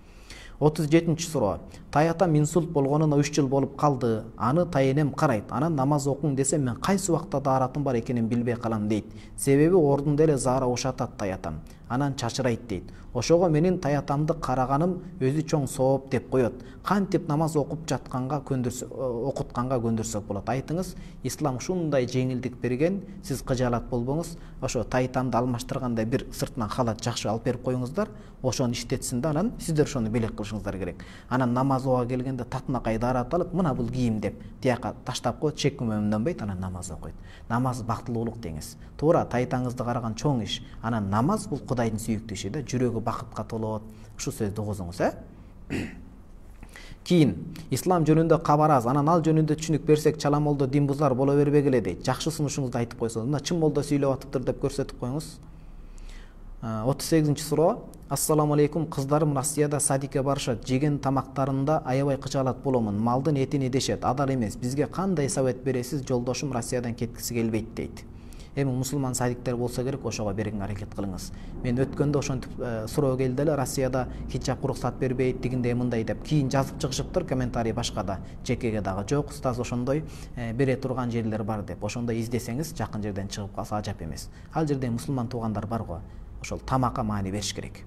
37-нчы суроо. Таятам инсульт болгонуна 3 жыл болуп калды. Аны тайенем карайт. Анан намаз окуң десем, мен кайсы убакта дааратым бар экенин билбей калам дейт. Себеби ордунда эле заара ушатат таятам. Анан чачырайт дейт. Ошого менин таятамды караганым өзү чоң сооп деп коет. Кантип намаз окуп жатканга окутканга көндүрсөк болот? Айтыңыз, ислам ушундай жеңилдик берген, сиз кыжаалат болбоңуз. Ошо таятамды алмаштырганда бир сыртынан халат жакшы алып берип коюңуздар. Ошону иштетсин да, анан сиздер ошону белек кылышыңыздар керек. Анан намаз окуга келгенде татынакай даарат алып, мына бул кийим деп тияка таштап коет, чекмемденбейт, анан намаз окуйт. Намаз бактылуулук деңиз. Туура, таятаңызды караган чоң иш. Анан намаз бул Кудайдын сүйүктүү иши да, жүрөгү бакытка толот. Ушу сөздү угузуңуз, Кийин ислам жөнүндө кабар аз, анан ал жөнүндө түшүнүк берсек, чаламолдо дин бузар боло бербегиле дейт. Жакшы сунушуңузду айтып койсоңуз, мына чын молдо сүйлөп атыптыр деп көрсөтүп коюңуз. 38-нчы суроо. Ассаламу алейкум, кыздарым Россияда садикке барышат. Жеген тамактарында аябай кычаалат боломун. Малдын этини дешет, адал эмес. Бизге кандай совет бересиз? Жолдошум Россиядан кеткиси келбейт дейт. Эми мусулман садиктер болсо керек, ошого берген аракет кылыңыз. Мен өткөндө ошентип суроо келди эле, Россияда хиджаб уруксат бербейт, дегенде мындай деп. Кийин жазып чыгышыптыр комментарий башкада. Жекеге дагы жок, устаз ошондой бере турган жерлер бар деп. Ошондой издесеңиз, жакын жерден чыгып калса ажап эмес. Ал жерде мусулман туугандар бар го. Ошол тамакка маани бериш керек.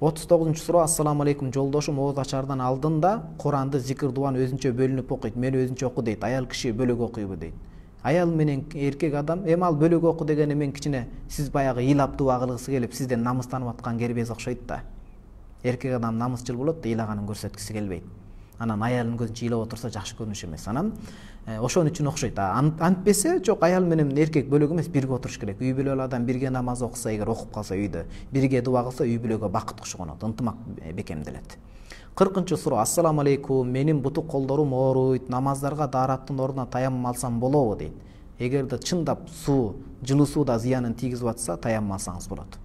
39-нчы суроо. Ассаламу алейкум, жолдошум ооз ачардан алдында Куранды зикир дуан өзүнчө бөлүнүп окуйт. Мени өзүнчө оку дейт. Аял киши бөлөк окуйбу дейт. Аял менен эркек адам, эми ал бөлөк оку дегени мен кичине сиз баягы ыйлап дуа кылгысы келип, сизден намыстанып аткан кербез окшойт да. Эркек адам намысчыл болот да, ыйлаганын көрсөткүсү келбейт. Анан аялын көзүнчө ыйлап отурса жакшы көрүнүш эмес. Анан ошон үчүн окшойт. Антпесе жок, аял менен эркек бөлөк эмес, бирге отуруш керек. Үй бүлөлүү адам бирге намаз окуса, эгер окуп калса үйдө, бирге дуа кылса, үй бүлөгө бакыт кушу конот, ынтымак бекемделет. 40-нчы суроо. Ассаламу алейкум, менин бутук колдорум ооруйт, намаздарга даараттын ордуна таяммум алсам болобу дейт. Эгерде чындап суу, жылуу сууда зыянын тийгизип атса, таяммум алсаңыз болот.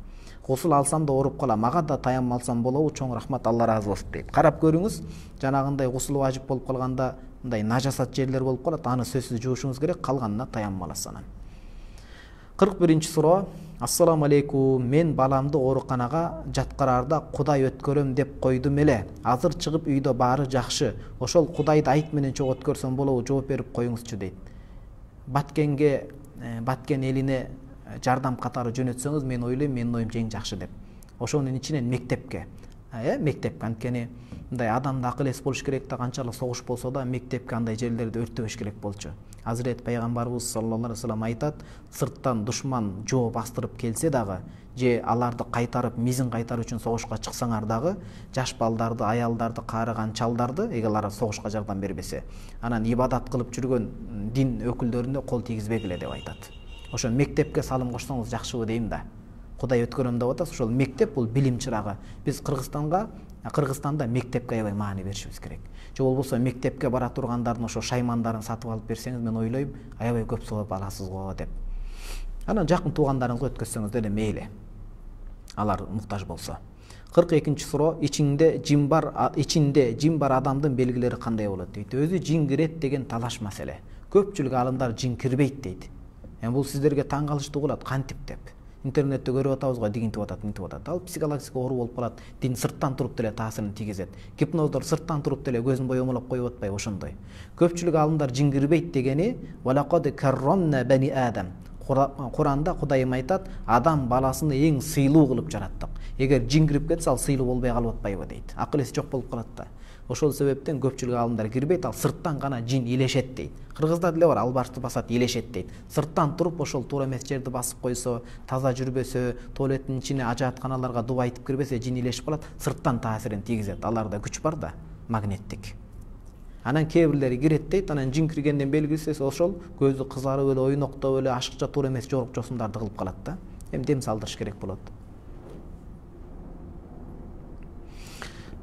Гусул алсам да ооруп калам, ага да таяммум алсам болобу? Чоң рахмат, Алла разы болсун дейт. Карап көрүңүз, жанагындай гусул важип болуп калганда, мындай нажасат жерлер болуп калат, аны сөзсүз жуушуңуз керек, калганына таяммум аласыз анан. 41-нчи суроо. Ассаламу алейкум, мен баламды ооруканага жаткыраарда Кудай өткөрөм деп койдум эле. Азыр чыгып үйдө баары жакшы. Ошол Кудайды айт менен чогуу өткөрсөм болобу? Жооп берип коюңузчу дейт. Баткен элине жардам катары жөнөтсөңүз, мен ойлойм, менин оюм эң жакшы деп. Ошонун ичинен мектепке, анткени мындай адамда акыл эс болуш керек да, канчалык согуш болсо да мектепке андай жерлерди өрттөбөш керек болчу. Азирет пайгамбарыбыз саллаллаху алейхи вассалам айтат, сырттан душман жоо бастырып келсе дагы, же аларды кайтарып, мизин кайтаруу үчүн согушка чыксаңар дагы, жаш балдарды, аялдарды, каарыган чалдарды, эгер алар согушка жардам бербесе, анан ибадат кылып жүргөн дин өкүлдөрүнө кол тийгизбегиле деп айтат. Ошо мектепке салым кошсоңуз жакшыбы дейм да. Кудай өткөрөм деп атасыз, ошол мектеп бул билим чырагы. Биз Кыргызстанда мектепке аябай маани беришибиз керек. Же болбосо мектепке бара тургандардын ошо шаймандарын сатып алып берсеңиз, мен ойлойм, аябай көп сооп аласыз го деп. Анан жакын туугандарыңызга өткөзсөңүз деле мейли. Алар муктаж болсо. 42-нчи суроо. Ичинде жин бар адамдын белгилери кандай болот дейт. Өзү жин кирет деген талаш маселе. Көпчүлүк алымдар жин кирбейт дейт. Бул сиздерге таң калыштуу болот, кантип деп. интернетте көрүп атабыз го, дигинтип атат, мынтип атат. Ал психологический оору болуп калат. Дин сырттан туруп деле таасирин тийгизет. Гипноздор сырттан туруп деле көзүн боемолоп коюп атпайбы, ошондой. Көпчүлүк алымдар жин кирбейт дегени валакад каррамна бани адам. Куранда Кудайым айтат, адам баласыны эң сыйлуу кылып жараттык. Эгер жин кирип кетсе, ал сыйлуу болбой калып атпайбы дейт. Акыл эси жок болуп калат да. Ошол себептен көпчүлүк алымдар кирбейт, ал сырттан гана жин илешет дейт. Кыргызда деле бар, албашты басат, илешет дейт. Сырттан туруп ошол туура эмес жерди басып койсо, таза жүрбөсө, туалеттин ичине, ажаатканаларга дуба айтып кирбесе, жин илешип калат, сырттан таасирин тийгизет. Аларда күч бар да, магниттик. Анан кээ бирлери кирет дейт, анан жин киргенден белгиси ошол көзү кызарып эле, ойноктоп эле, ашыкча туура эмес жорук жосумдарды кылып калат да. Эми дем салдырыш керек болот.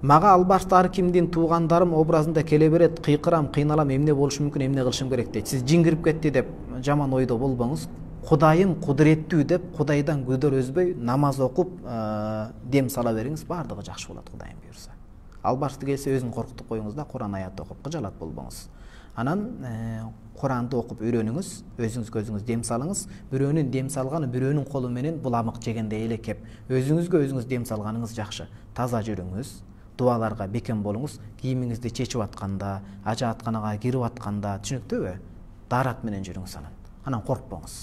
Мага албашта ар кимдин туугандарым образында келе берет, кыйкырам, кыйналам, эмне болушу мүмкүн, эмне кылышым керек дейт. Сиз жин кирип кетти деп жаман ойдо болбоңуз. Кудайым кудуреттүү деп Кудайдан күдөр өзбөй намаз окуп, дем сала бериңиз, бардыгы жакшы болот, Кудайым буйрса. Албашты келсе өзүн коркутуп коюңуз да, Куран аят окуп кыжалат болбоңуз. Анан Куранды окуп үйрөнүңүз, өзүңүз көзүңүз дем салыңыз. Бирөөнүн дем салганы бирөөнүн колу менен буламык жегендей эле кеп. Өзүңүзгө өзүңүз дем салганыңыз жакшы. Таза жүрүңүз. Дуаларга бекем болуңуз, кийимиңизди чечип атканда, ажаатканага кирип атканда, түшүнүктүүбү? Дарат менен жүрүңүз анан коркпоңуз.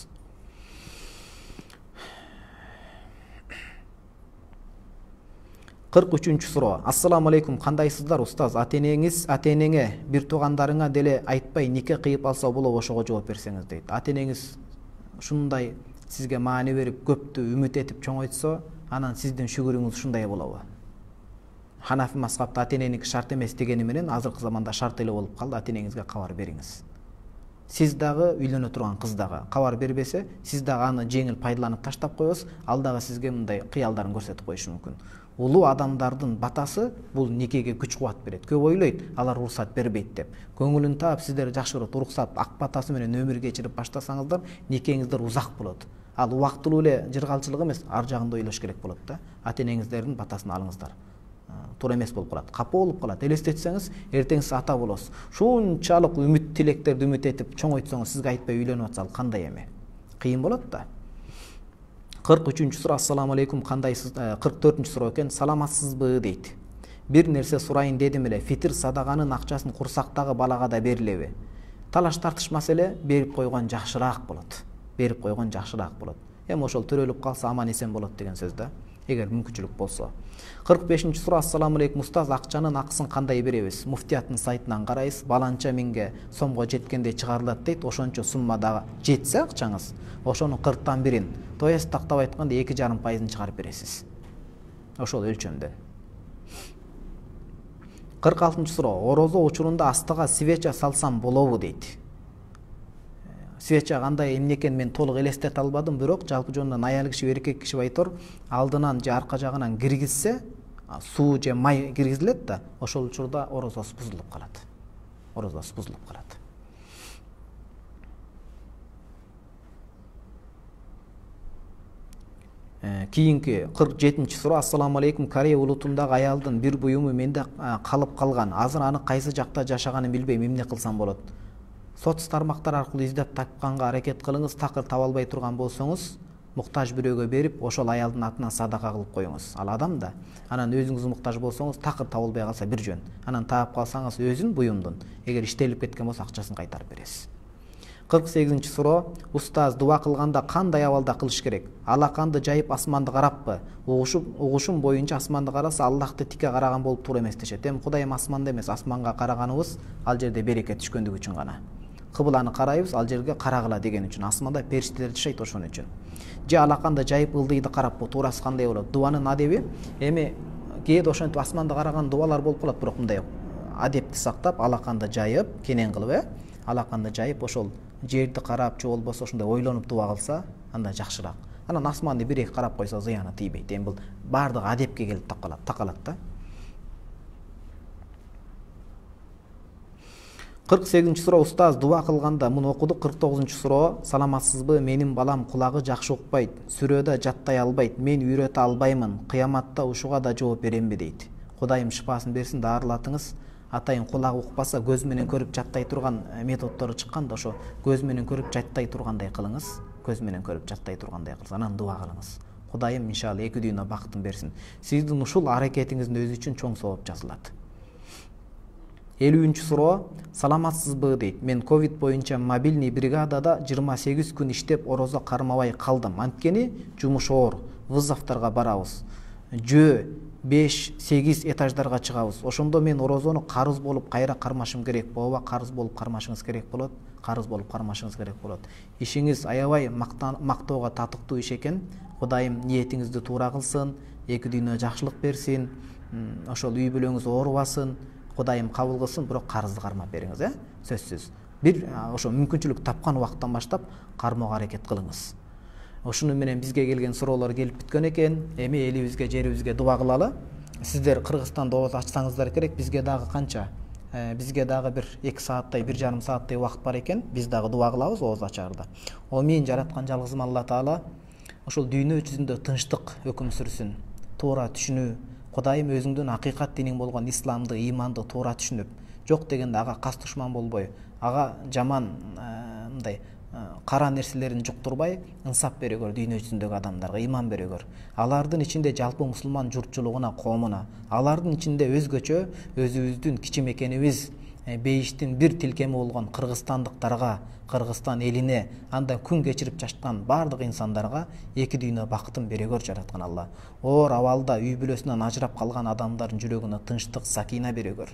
Кырк үчүнчү суроо. Ассаламу алейкум, кандайсыздар устаз? Ата-энеңе, бир туугандарыңа деле айтпай нике кыйып алса болобу, ошого жооп берсеңиз дейт. Ата-энеңиз ушундай сизге маани берип, көптү үмүт этип чоңойтсо, анан сиздин шүгүрүңүз ушундай болобу? Ханафи мазхабта ата-эненики шарт эмес дегени менен азыркы заманда шарт эле болуп калды. Ата-энеңизге кабар бериңиз. Сиз дагы үйлөнө турган кыз дагы кабар бербесе, сиз дагы аны жеңил пайдаланып таштап коесуз, ал дагы сизге мындай кыялдарын көрсөтүп коюшу мүмкүн. Улуу адамдардын батасы бул никеге күч кубат берет. Көп ойлойт, алар уруксат бербейт деп. Көңүлүн таап, сиздер жакшы көрөт, уруксат ак батасы менен өмүр кечирип баштасаңыздар, никеңиздер узак болот. Ал убактылуу эле жыргалчылык эмес, ар жагын ойлош керек болот да. Ата-энеңиздердин батасын алыңыздар. Туура эмес болуп калат, капа болуп калат. Элестетсеңиз, эртең сиз ата болосуз. Шунчалык үмүт тилектерди үмүт этип чоңойтсоңуз, сизге айтпай үйлөнүп атса, ал кандай эми? Кыйын болот да. 43-чү суроо. Ассаламу алейкум, кандайсыз? 44-чү суроо экен. Саламатсызбы дейт. Бир нерсе сурайын дедим эле. Фитир садаганын акчасын курсактагы балага да берилеби? Талаш тартышмас эле, берип койгон жакшыраак болот. Берип койгон жакшыраак болот. Эми ошол төрөлүп калса аман эсен болот деген сөз да. Эгер мүмкүнчүлүк болсо. 45-чү суроо. Ассаламу алейкум устаз, акчанын акысын кандай беребиз? Муфтияттын сайтынан карайбыз. Баланча миңге сомго жеткенде чыгарылат дейт. Ошончо суммада жетсе акчаңыз, ошонун 40тан бирин, то есть тактап айтканда 2,5% чыгарып бересиз. Ошол өлчөмдөн. 46-чы суроо. Орозо учурунда астыга свеча салсам болобу дейт. Свеча кандай эмне экенин мен толук элестете албадым, бирок жалпы жонунан аял киши, эркек киши айтор, алдынан же арка жагынан киргизсе, суу же май киргизилет да, ошол учурда орозосу бузулуп калат. Орозосу бузулуп калат. Кийинки 47-чи суроо. Ассаламу алейкум, Корея улутундагы аялдын бир буюму менде калып калган. Азыр аны кайсы жакта жашаганын билбейм, эмне кылсам болот? Соц тармактар аркылуу издеп тапканга аракет кылыңыз. Такыр таба албай турган болсоңуз, муктаж бирөөгө берип, ошол аялдын атынан садака кылып коюңуз. Ал адам да. Анан өзүңүз муктаж болсоңуз, такыр таба албай калса бир жөн. Анан таап калсаңыз өзүн буюмдун, эгер иштелип кеткен болсо акчасын кайтарып бересиз. 48-чи суроо. Устаз, дуа кылганда кандай абалда кылыш керек? Алаканды жайып асманды караппы? Угушум боюнча асманды караса Аллахты тике караган болуп туура эмес дешет. Эми Кудайым асманда эмес, асманга караганыбыз ал жерде береке түшкөндүгү үчүн гана. Кыбланы карайбыз, ал жерге карагыла деген үчүн. Асманда периштелер жашайт ошон үчүн. Же алаканды жайып ылдыйды караппы? Туурасы кандай болот? Дуанын адеби эми кээде ошентип асманды караган дуалар болуп калат, бирок мындай адепти сактап, алаканды жайып, кенен кылып, алаканды жайып ошол жерди карап, же болбосо ошондой ойлонуп дуа кылса, анда жакшыраак. Анан асманды бир-эки карап койсо зыяны тийбейт. Эми бул бардыгы адепке келип такалат да. 48-чи суроо. Устаз, дуа кылганда муну окудук. 49-чу суроо. Саламатсызбы? Менин балам кулагы жакшы укпайт, сүрөдө жаттай албайт. Мен үйрөтө албаймын. Кыяматта ушуга да жооп беремби дейт. Кудайым шифасын берсин, дарылатыңыз. Атайын кулагы укпаса, көз менен көрүп жаттай турган методдору чыккан да, ошо көз менен көрүп жаттай тургандай кылыңыз. көз менен көрүп жаттай тургандай кылсын. Анан дуа кылыңыз. Кудайым иншалла эки дүйнө бактын берсин. Сиздин ушул аракетиңиздин өзү үчүн чоң сооп жазылат. 50-нчы суроо. Саламатсызбы дейт. Мен ковид боюнча мобильный бригадада 28 күн иштеп орозо кармабай калдым. Анткени жумуш оор. Вызовторго барабыз. Жөө 5-8 этаждарга чыгабыз. Ошондо мен орозону карыз болуп кайра кармашым керек. Ооба, карыз болуп кармашыңыз керек болот. Карыз болуп кармашыңыз керек болот. Ишиңиз аябай мактоого татыктуу иш экен. Кудайым ниетиңизди туура кылсын, эки дүйнө жакшылык берсин. Ошол үй бүлөңүз оорубасын. Кудайым кабыл кылсын, бирок карызды кармап бериңиз, сөзсүз. Бир ошо мүмкүнчүлүк тапкан убакыттан баштап кармоого аракет кылыңыз. Ошону менен бизге келген суроолор келип бүткөн экен. Эми элибизге, жерибизге дуа кылалы. Сиздер Кыргызстанда ооз ачсаңыздар керек. Бизге дагы канча? Бизге дагы бир 2 сааттай, 1,5 сааттай убакыт бар экен. Биз дагы дуа кылабыз ооз ачаарда. О мен жараткан жалгызым Алла Таала ошол дүйнө жүзүндө тынчтык өкүм сүрсүн. Туура түшүнүү. Кудайым өзүңдүн акыйкат диниң болгон исламды, иманды туура түшүнүп, жок дегенде ага кас душман болбой, ага жаман мындай кара нерселерин жуктурбай, ынсап берөгөр дүйнө жүзүндөгү адамдарга, иман берөгөр. Алардын ичинде жалпы мусулман журтчулугуна, коомуна, алардын ичинде өзгөчө өзүбүздүн кичи мекенибиз, бейиштин бир тилкеми болгон кыргызстандыктарга, Кыргызстан элине, анда күн кечирип жашкан бардык инсандарга эки дүйнө бактын берөгөр жараткан Алла. Оор абалда үй бүлөсүнөн ажырап калган адамдардын жүрөгүнө тынчтык, сакина берөгөр.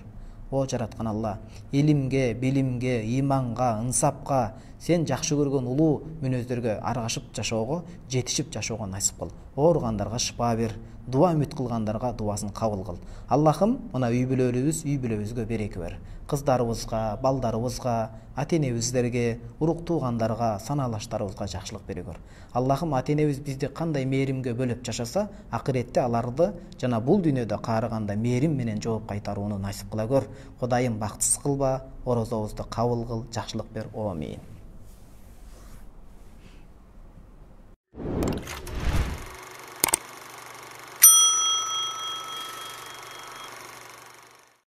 О жараткан Алла, илимге, билимге, иманга, ынсапка, сен жакшы көргөн улуу мүнөздөргө аргашып жашоого, жетишип жашоого насип кыл. Ооругандарга шыпа бер, дуа үмүт кылгандарга дуасын кабыл кыл. Аллахым, мына үй бүлөбүзгө береке бер. Кыздарыбызга, балдарыбызга, ата-энебиздерге, урук туугандарга, санаалаштарыбызга жакшылык берегөр. Аллахым, ата-энебиз бизди кандай мээримге бөлөп жашаса, акыретте аларды жана бул дүйнөдө каарыганда мээрим менен жооп кайтарууну насип кыла көр. Кудайым бактысыз кылба, орозобузду кабыл кыл, жакшылык бер. Амин.